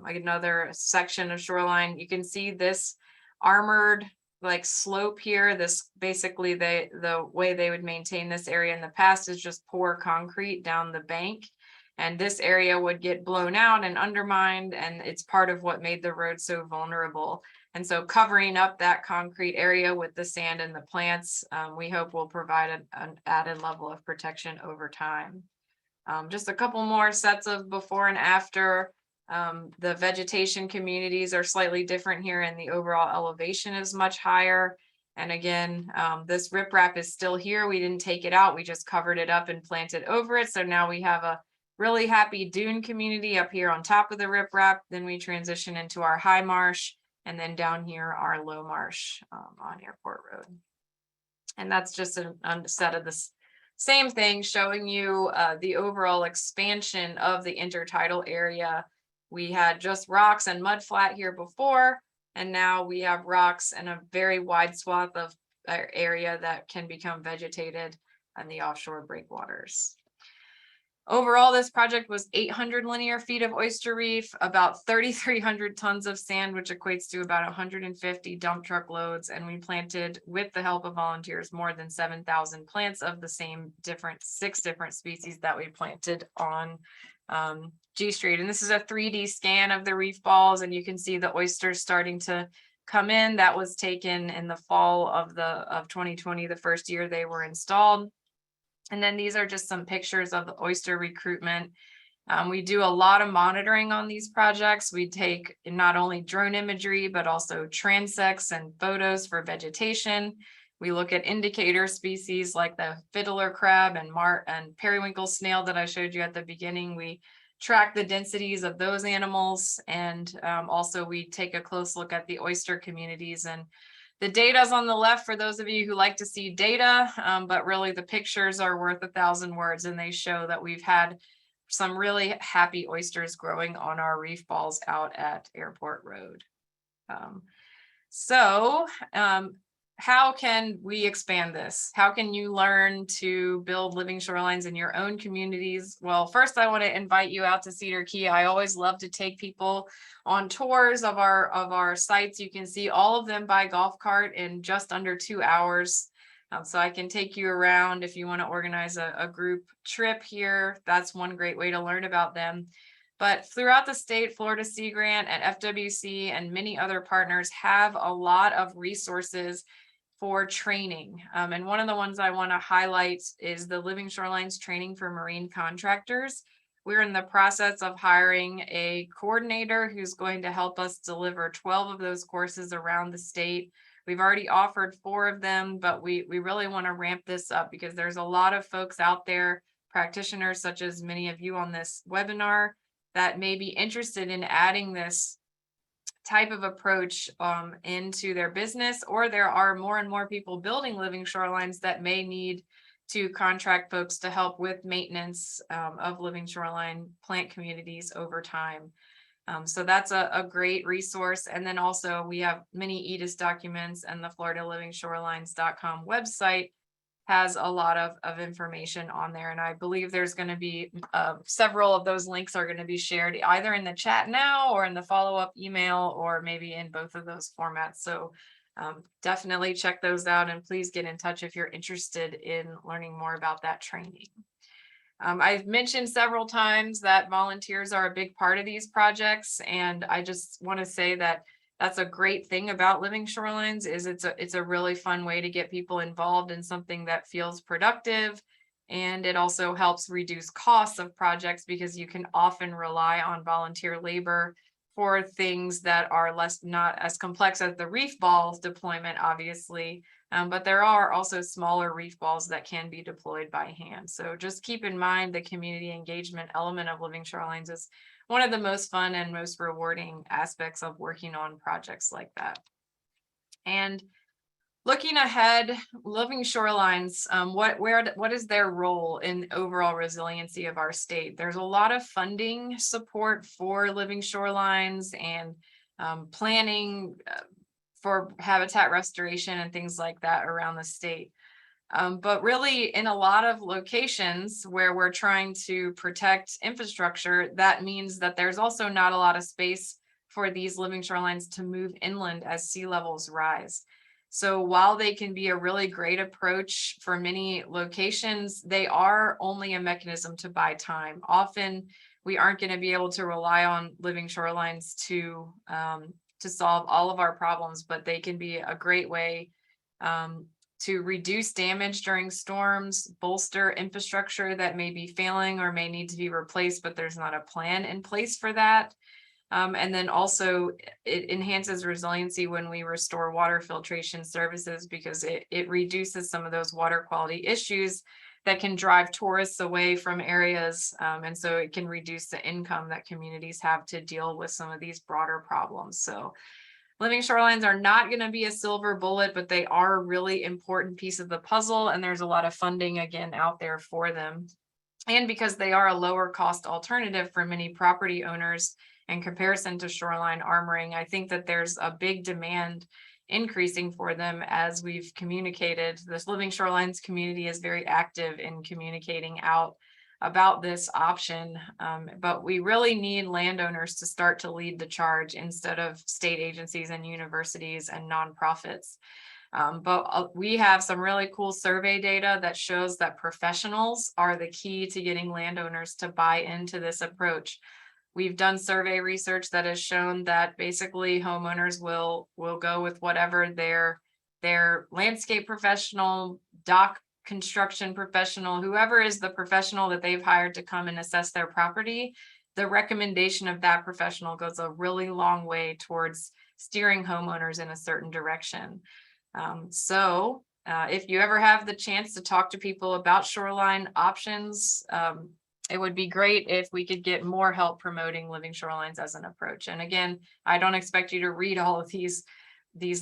Another section of shoreline, you can see this armored like slope here. This basically the way they would maintain this area in the past is just pour concrete down the bank, and this area would get blown out and undermined, and it's part of what made the road so vulnerable. And so covering up that concrete area with the sand and the plants, we hope will provide an added level of protection over time. Just a couple more sets of before and after. The vegetation communities are slightly different here, and the overall elevation is much higher. And again, this riprap is still here. We didn't take it out. We just covered it up and planted over it. So now we have a really happy dune community up here on top of the riprap. Then we transition into our high marsh, and then down here our low marsh on Airport Road. And that's just a set of this same thing showing you the overall expansion of the intertidal area. We had just rocks and mud flat here before, and now we have rocks and a very wide swath of area that can become vegetated in the offshore breakwaters. Overall, this project was 800 linear feet of oyster reef, about 3,300 tons of sand, which equates to about 150 dump truck loads. And we planted, with the help of volunteers, more than 7,000 plants of the same 6 different species that we planted on G Street. And this is a 3D scan of the reef balls, and you can see the oysters starting to come in. That was taken in the fall of 2020, the first year they were installed. And then these are just some pictures of the oyster recruitment. We do a lot of monitoring on these projects. We take not only drone imagery, but also transects and photos for vegetation. We look at indicator species like the fiddler crab and periwinkle snail that I showed you at the beginning. We track the densities of those animals. And also we take a close look at the oyster communities. And the data is on the left for those of you who like to see data, but really the pictures are worth 1,000 words, and they show that we've had some really happy oysters growing on our reef balls out at Airport Road. How can we expand this? How can you learn to build living shorelines in your own communities? Well, first I want to invite you out to Cedar Key. I always love to take people on tours of our sites. You can see all of them by golf cart in just under 2 hours. So I can take you around if you want to organize a group trip here. That's one great way to learn about them. But throughout the state, Florida Sea Grant and FWC and many other partners have a lot of resources for training. And one of the ones I want to highlight is the Living Shorelines training for marine contractors. We're in the process of hiring a coordinator who's going to help us deliver 12 of those courses around the state. We've already offered 4 of them, but we really want to ramp this up because there's a lot of folks out there, practitioners such as many of you on this webinar, that may be interested in adding this type of approach into their business, or there are more and more people building living shorelines that may need to contract folks to help with maintenance of living shoreline plant communities over time. So that's a great resource. And then also we have many EDIS documents, and the FloridaLivingShorelines.com website has a lot of information on there. And I believe there's going to be several of those links are going to be shared either in the chat now or in the follow-up email, or maybe in both of those formats. So definitely check those out, and please get in touch if you're interested in learning more about that training. I've mentioned several times that volunteers are a big part of these projects, and I just want to say that that's a great thing about Living Shorelines is it's a really fun way to get people involved in something that feels productive, and it also helps reduce costs of projects because you can often rely on volunteer labor for things that are not as complex as the reef balls deployment, obviously. But there are also smaller reef balls that can be deployed by hand. So just keep in mind the community engagement element of Living Shorelines is one of the most fun and most rewarding aspects of working on projects like that. And looking ahead, Living Shorelines, what is their role in overall resiliency of our state? There's a lot of funding support for Living Shorelines and planning for habitat restoration and things like that around the state. But really in a lot of locations where we're trying to protect infrastructure, that means that there's also not a lot of space for these living shorelines to move inland as sea levels rise. So while they can be a really great approach for many locations, they are only a mechanism to buy time. Often we aren't going to be able to rely on living shorelines to solve all of our problems, but they can be a great way to reduce damage during storms, bolster infrastructure that may be failing or may need to be replaced, but there's not a plan in place for that. And then also it enhances resiliency when we restore water filtration services, because it reduces some of those water quality issues that can drive tourists away from areas. And so it can reduce the income that communities have to deal with some of these broader problems. So living shorelines are not going to be a silver bullet, but they are a really important piece of the puzzle. And there's a lot of funding again out there for them. And because they are a lower cost alternative for many property owners in comparison to shoreline armoring, I think that there's a big demand increasing for them as we've communicated. This Living Shorelines community is very active in communicating out about this option, but we really need landowners to start to lead the charge instead of state agencies and universities and nonprofits. But we have some really cool survey data that shows that professionals are the key to getting landowners to buy into this approach. We've done survey research that has shown that basically homeowners will go with whatever their landscape professional, dock construction professional, whoever is the professional that they've hired to come and assess their property. The recommendation of that professional goes a really long way towards steering homeowners in a certain direction. So if you ever have the chance to talk to people about shoreline options, it would be great if we could get more help promoting living shorelines as an approach. And again, I don't expect you to read all of these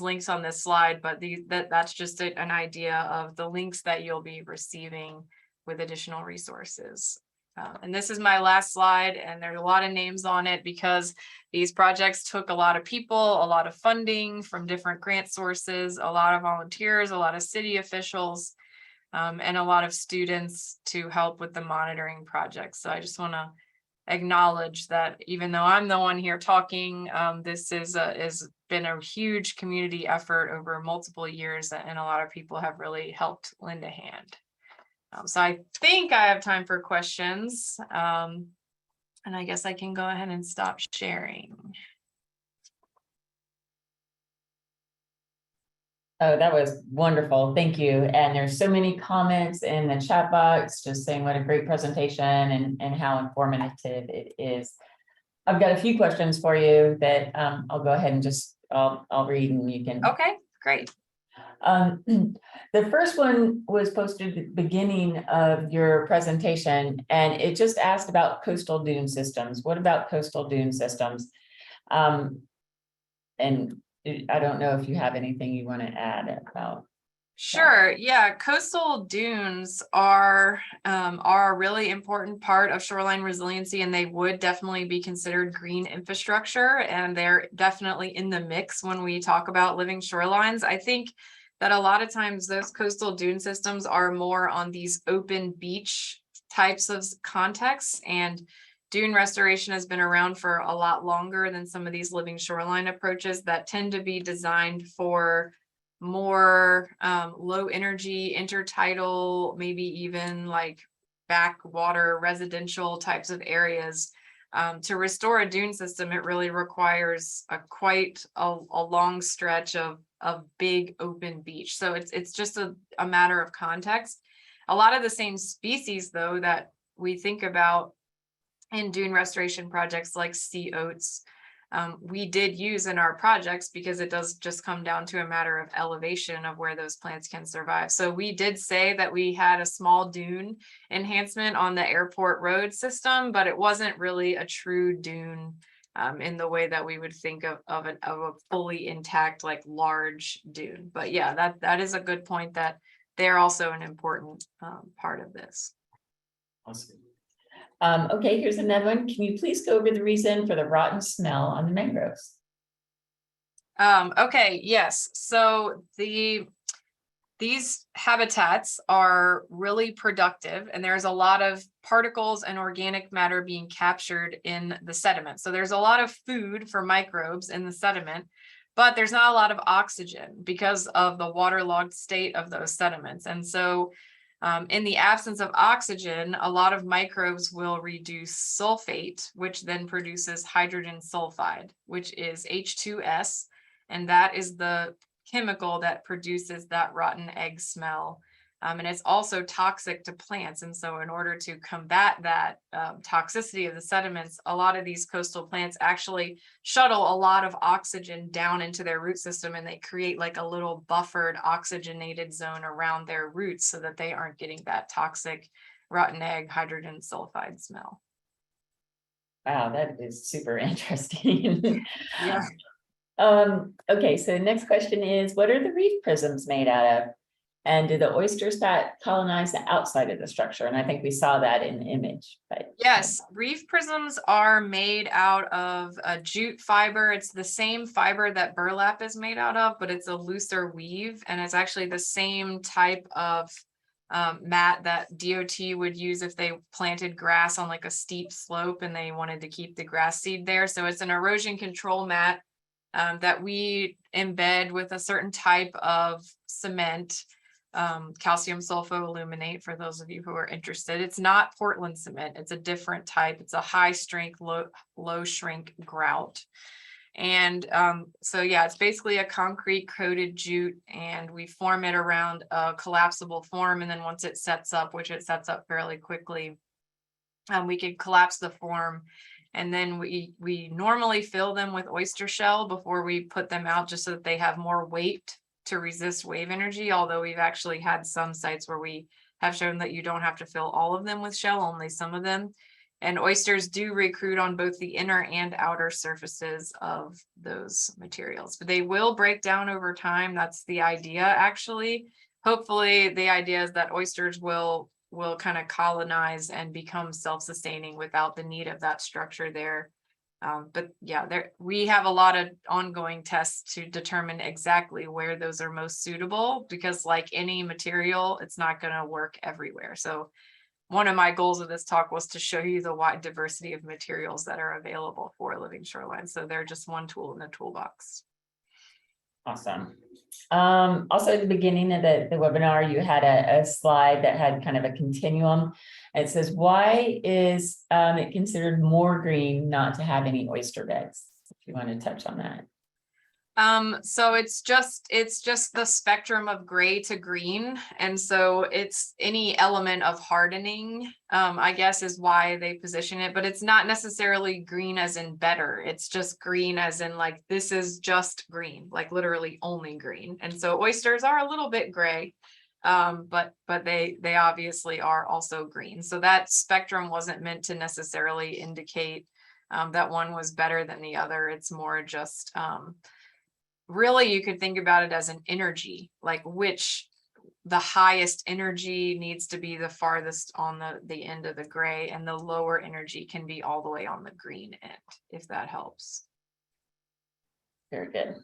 links on this slide, but that's just an idea of the links that you'll be receiving with additional resources. And this is my last slide, and there's a lot of names on it because these projects took a lot of people, a lot of funding from different grant sources, a lot of volunteers, a lot of city officials, and a lot of students to help with the monitoring projects. So I just want to acknowledge that even though I'm the one here talking, this is been a huge community effort over multiple years, and a lot of people have really helped lend a hand. So I think I have time for questions, and I guess I can go ahead and stop sharing. Oh, that was wonderful. Thank you. And there's so many comments in the chat box just saying what a great presentation and how informative it is. I've got a few questions for you that I'll go ahead and just I'll read and you can. Okay, great. The first one was posted at the beginning of your presentation, and it just asked about coastal dune systems. What about coastal dune systems? And I don't know if you have anything you want to add about. Sure. Yeah, coastal dunes are a really important part of shoreline resiliency, and they would definitely be considered green infrastructure, and they're definitely in the mix when we talk about living shorelines. I think that a lot of times those coastal dune systems are more on these open beach types of contexts, and dune restoration has been around for a lot longer than some of these living shoreline approaches that tend to be designed for more low energy, intertidal, maybe even like backwater residential types of areas. To restore a dune system, it really requires quite a long stretch of big open beach. So it's just a matter of context. A lot of the same species, though, that we think about in dune restoration projects like sea oats, we did use in our projects, because it does just come down to a matter of elevation of where those plants can survive. So we did say that we had a small dune enhancement on the airport road system, but it wasn't really a true dune in the way that we would think of a fully intact, like large dune. But yeah, that is a good point, that they're also an important part of this. Awesome. Okay, here's another one. Can you please go over the reason for the rotten smell on the mangroves? Okay, yes. So these habitats are really productive, and there's a lot of particles and organic matter being captured in the sediment. So there's a lot of food for microbes in the sediment, but there's not a lot of oxygen because of the waterlogged state of those sediments. And so in the absence of oxygen, a lot of microbes will reduce sulfate, which then produces hydrogen sulfide, which is H2S. And that is the chemical that produces that rotten egg smell. And it's also toxic to plants. And so in order to combat that toxicity of the sediments, a lot of these coastal plants actually shuttle a lot of oxygen down into their root system, and they create like a little buffered oxygenated zone around their roots so that they aren't getting that toxic rotten egg hydrogen sulfide smell. Wow, that is super interesting. Yeah. Okay, so the next question is, what are the reef prisms made out of? And do the oyster fat colonize the outside of the structure? And I think we saw that in the image. But yes, reef prisms are made out of a jute fiber. It's the same fiber that burlap is made out of, but it's a looser weave. And it's actually the same type of mat that DOT would use if they planted grass on like a steep slope and they wanted to keep the grass seed there. So it's an erosion control mat that we embed with a certain type of cement, calcium sulfoaluminate, for those of you who are interested. It's not Portland cement. It's a different type. It's a high strength, low shrink grout. And so yeah, it's basically a concrete coated jute, and we form it around a collapsible form. And then once it sets up, which it sets up fairly quickly, we can collapse the form. And then we normally fill them with oyster shell before we put them out, just so that they have more weight to resist wave energy. Although we've actually had some sites where we have shown that you don't have to fill all of them with shell, only some of them. And oysters do recruit on both the inner and outer surfaces of those materials, but they will break down over time. That's the idea, actually. Hopefully the idea is that oysters will kind of colonize and become self-sustaining without the need of that structure there. But yeah, we have a lot of ongoing tests to determine exactly where those are most suitable, because like any material, it's not going to work everywhere. So one of my goals of this talk was to show you the wide diversity of materials that are available for living shorelines. So they're just one tool in the toolbox. Awesome. Also at the beginning of the webinar, you had a slide that had kind of a continuum. It says, why is it considered more green not to have any oyster beds? If you want to touch on that. So it's just the spectrum of gray to green. And so it's any element of hardening, I guess, is why they position it, but it's not necessarily green as in better. It's just green as in like, this is just green, like literally only green. And so oysters are a little bit gray, but they obviously are also green. So that spectrum wasn't meant to necessarily indicate that one was better than the other. It's more just, really, you could think about it as an energy, like which the highest energy needs to be the farthest on the end of the gray, and the lower energy can be all the way on the green end, if that helps. Very good.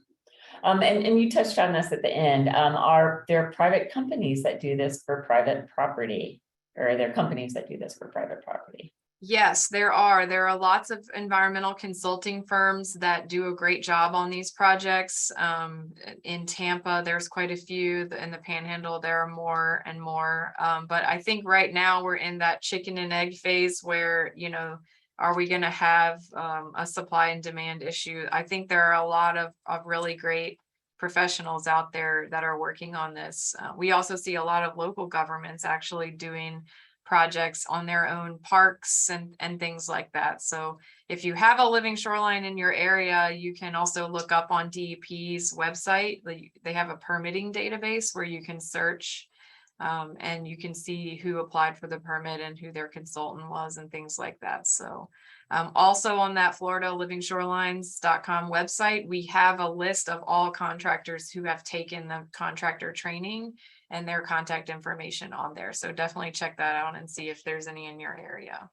And you touched on this at the end. Are there private companies that do this for private property, or are there companies that do this for private property? Yes, there are lots of environmental consulting firms that do a great job on these projects. In Tampa, there's quite a few. In the Panhandle, there are more and more. But I think right now we're in that chicken and egg phase where, you know, are we going to have a supply and demand issue? I think there are a lot of really great professionals out there that are working on this. We also see a lot of local governments actually doing projects on their own parks and things like that. So if you have a living shoreline in your area, you can also look up on DEP's website. They have a permitting database where you can search and you can see who applied for the permit and who their consultant was and things like that. So also on that FloridaLivingShorelines.com website, we have a list of all contractors who have taken the contractor training and their contact information on there. So definitely check that out and see if there's any in your area.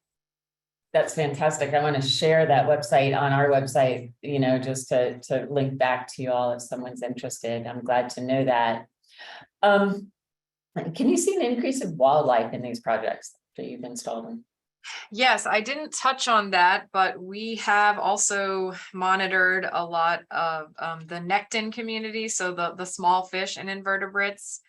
That's fantastic. I want to share that website on our website, you know, just to link back to you all if someone's interested. I'm glad to know that. Can you see an increase of wildlife in these projects that you've installed in? Yes, I didn't touch on that, but we have also monitored a lot of the nectin community, so the small fish and invertebrates,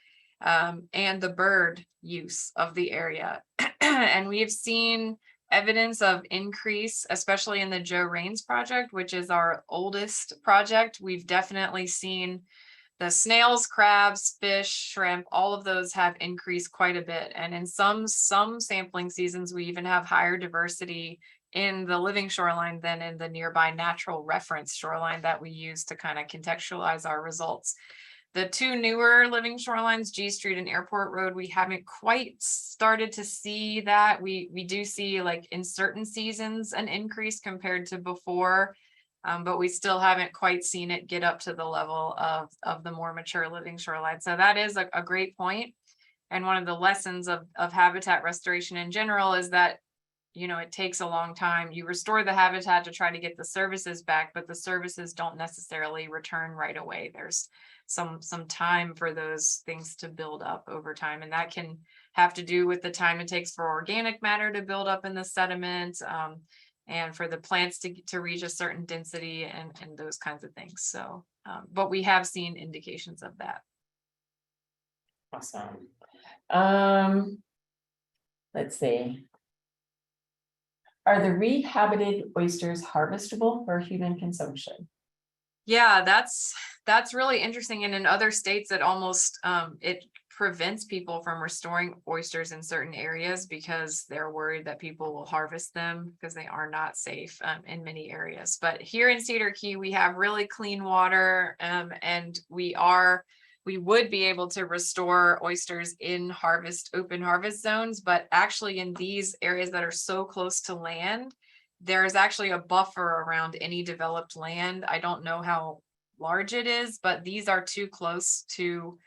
and the bird use of the area. And we've seen evidence of increase, especially in the Joe Raines project, which is our oldest project. We've definitely seen the snails, crabs, fish, shrimp, all of those have increased quite a bit. And in some sampling seasons, we even have higher diversity in the living shoreline than in the nearby natural reference shoreline that we use to kind of contextualize our results. The two newer living shorelines, G Street and Airport Road, we haven't quite started to see that. We do see, like in certain seasons, an increase compared to before. But we still haven't quite seen it get up to the level of the more mature living shoreline. So that is a great point. And one of the lessons of habitat restoration in general is that, you know, it takes a long time. You restore the habitat to try to get the services back, but the services don't necessarily return right away. There's some time for those things to build up over time. And that can have to do with the time it takes for organic matter to build up in the sediment. And for the plants to reach a certain density and those kinds of things. So, but we have seen indications of that. Awesome. Let's see. Are the rehabited oysters harvestable for human consumption? Yeah, that's really interesting. And in other states, it almost it prevents people from restoring oysters in certain areas because they're worried that people will harvest them because they are not safe in many areas. But here in Cedar Key, we have really clean water, and we would be able to restore oysters in open harvest zones. But actually in these areas that are so close to land, there's actually a buffer around any developed land. I don't know how large it is, but these are too close to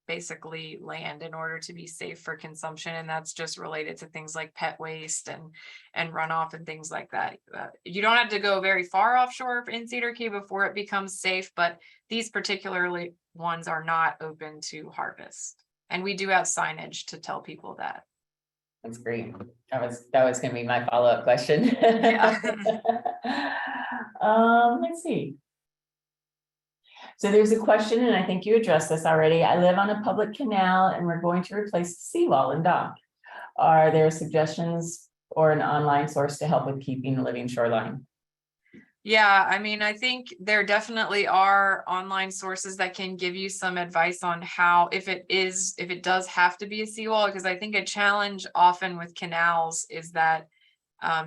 basically land in order to be safe for consumption. And that's just related to things like pet waste and runoff and things like that. You don't have to go very far offshore in Cedar Key before it becomes safe, but these particularly ones are not open to harvest. And we do have signage to tell people that. That's great. That was gonna be my follow-up question. Yeah. Let's see. So there's a question, and I think you addressed this already. I live on a public canal and we're going to replace the seawall and dock. Are there suggestions or an online source to help with keeping the living shoreline? Yeah, I mean, I think there definitely are online sources that can give you some advice on how, if it does have to be a seawall, because I think a challenge often with canals is that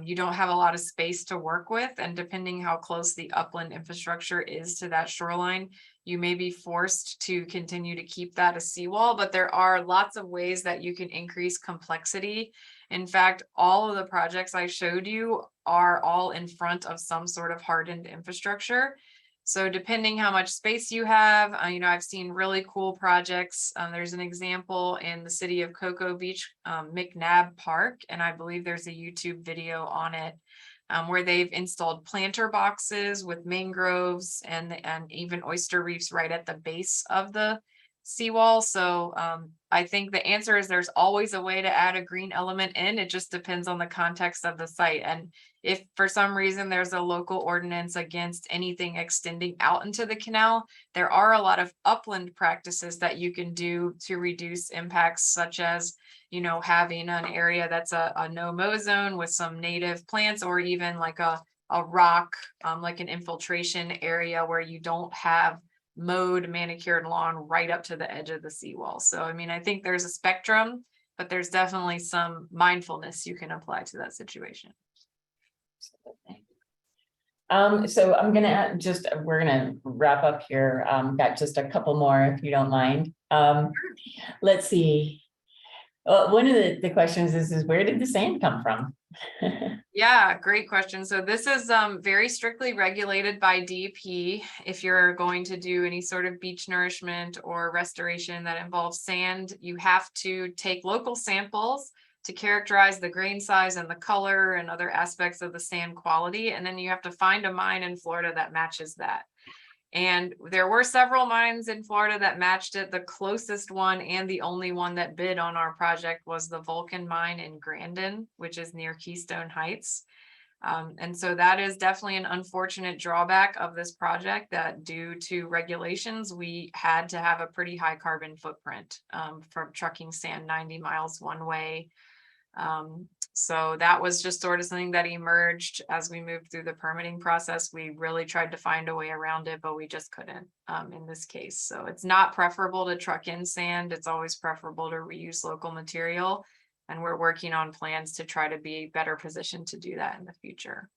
you don't have a lot of space to work with, and depending how close the upland infrastructure is to that shoreline, you may be forced to continue to keep that a seawall, but there are lots of ways that you can increase complexity. In fact, all of the projects I showed you are all in front of some sort of hardened infrastructure. So depending how much space you have, I've seen really cool projects. There's an example in the city of Cocoa Beach, McNabb Park, and I believe there's a YouTube video on it where they've installed planter boxes with mangroves and even oyster reefs right at the base of the seawall. So I think the answer is there's always a way to add a green element in. It just depends on the context of the site. And if for some reason there's a local ordinance against anything extending out into the canal, there are a lot of upland practices that you can do to reduce impacts, such as, having an area that's a no-mow zone with some native plants, or even like a rock, like an infiltration area where you don't have mowed, manicured lawn right up to the edge of the seawall. So, I mean, I think there's a spectrum, but there's definitely some mindfulness you can apply to that situation. So I'm gonna we're gonna wrap up here. Got just a couple more, if you don't mind. Let's see. One of the questions is where did the sand come from? Yeah, great question. So this is very strictly regulated by DEP. If you're going to do any sort of beach nourishment or restoration that involves sand, you have to take local samples to characterize the grain size and the color and other aspects of the sand quality. And then you have to find a mine in Florida that matches that. And there were several mines in Florida that matched it. The closest one and the only one that bid on our project was the Vulcan mine in Grandin, which is near Keystone Heights. And so that is definitely an unfortunate drawback of this project, that due to regulations, we had to have a pretty high carbon footprint from trucking sand 90 miles one way. So that was just sort of something that emerged as we moved through the permitting process. We really tried to find a way around it, but we just couldn't in this case. So it's not preferable to truck in sand. It's always preferable to reuse local material. And we're working on plans to try to be better positioned to do that in the future.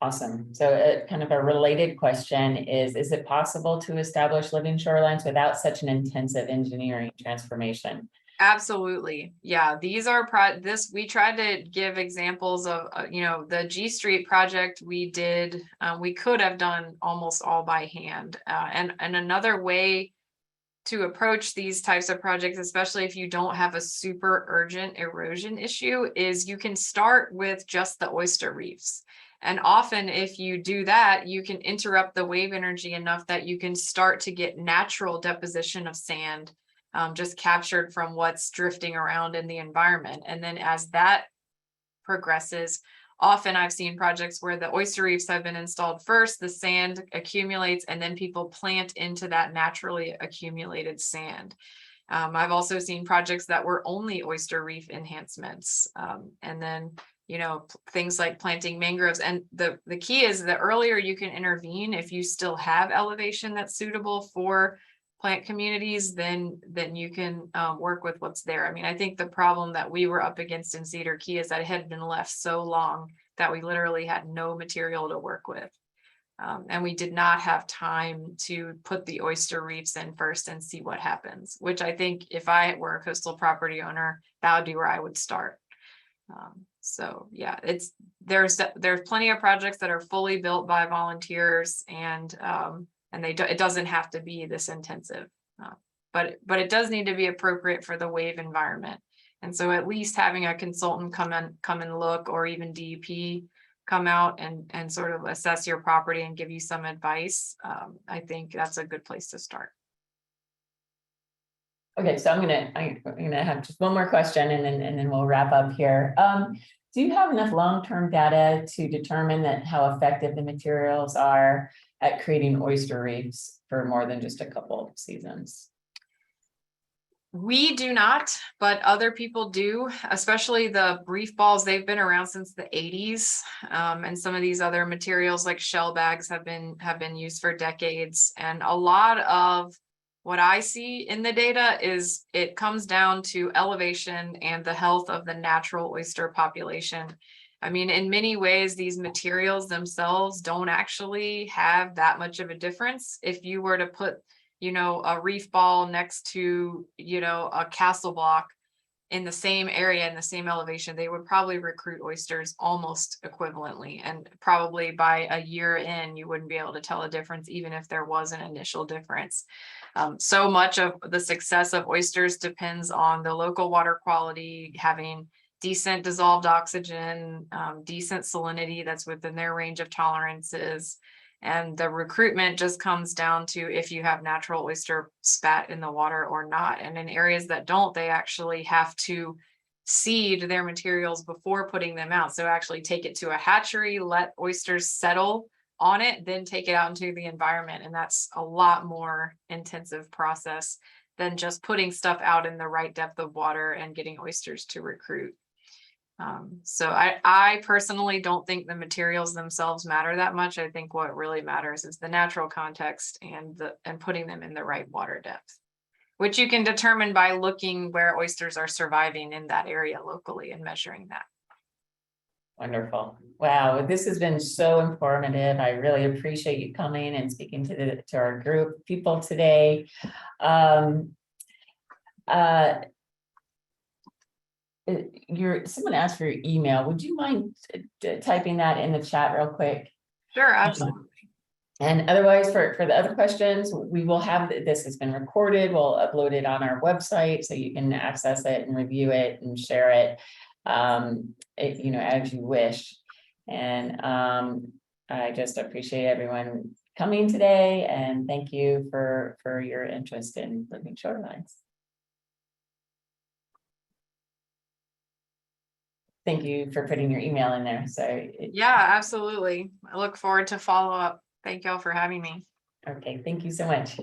Awesome. So kind of a related question is it possible to establish living shorelines without such an intensive engineering transformation? Absolutely. Yeah, these are we tried to give examples of, the G Street project we did, we could have done almost all by hand. And another way to approach these types of projects, especially if you don't have a super urgent erosion issue, is you can start with just the oyster reefs. And often if you do that, you can interrupt the wave energy enough that you can start to get natural deposition of sand just captured from what's drifting around in the environment. And then as that progresses, often I've seen projects where the oyster reefs have been installed first, the sand accumulates, and then people plant into that naturally accumulated sand. I've also seen projects that were only oyster reef enhancements. And then, things like planting mangroves. And the key is the earlier you can intervene, if you still have elevation that's suitable for plant communities, then you can work with what's there. I mean, I think the problem that we were up against in Cedar Key is that it had been left so long that we literally had no material to work with. And we did not have time to put the oyster reefs in first and see what happens, which I think if I were a coastal property owner, that would be where I would start. So yeah, there's plenty of projects that are fully built by volunteers, and it doesn't have to be this intensive, but it does need to be appropriate for the wave environment. And so at least having a consultant come and look, or even DEP come out and sort of assess your property and give you some advice, I think that's a good place to start. Okay, so I'm gonna have just one more question and then we'll wrap up here. Do you have enough long-term data to determine that how effective the materials are at creating oyster reefs for more than just a couple of seasons? We do not, but other people do, especially the reef balls. They've been around since the 80s. And some of these other materials like shell bags have been used for decades. And a lot of what I see in the data is it comes down to elevation and the health of the natural oyster population. I mean, in many ways, these materials themselves don't actually have that much of a difference. If you were to put, a reef ball next to, a castle block in the same area, in the same elevation, they would probably recruit oysters almost equivalently. And probably by a year in, you wouldn't be able to tell a difference, even if there was an initial difference. So much of the success of oysters depends on the local water quality, having decent dissolved oxygen, decent salinity that's within their range of tolerances. And the recruitment just comes down to if you have natural oyster spat in the water or not. And in areas that don't, they actually have to seed their materials before putting them out. So actually take it to a hatchery, let oysters settle on it, then take it out into the environment. And that's a lot more intensive process than just putting stuff out in the right depth of water and getting oysters to recruit. So I personally don't think the materials themselves matter that much. I think what really matters is the natural context and putting them in the right water depth, which you can determine by looking where oysters are surviving in that area locally and measuring that. Wonderful. Wow, this has been so informative. I really appreciate you coming and speaking to our group of people today. Someone asked for your email. Would you mind typing that in the chat real quick? Sure, absolutely. And otherwise, for the other questions, we will have, this has been recorded. We'll upload it on our website so you can access it and review it and share it, as you wish. And I just appreciate everyone coming today, and thank you for your interest in Living Shorelines. Thank you for putting your email in there. So yeah, absolutely. I look forward to follow up. Thank y'all for having me. Okay, thank you so much.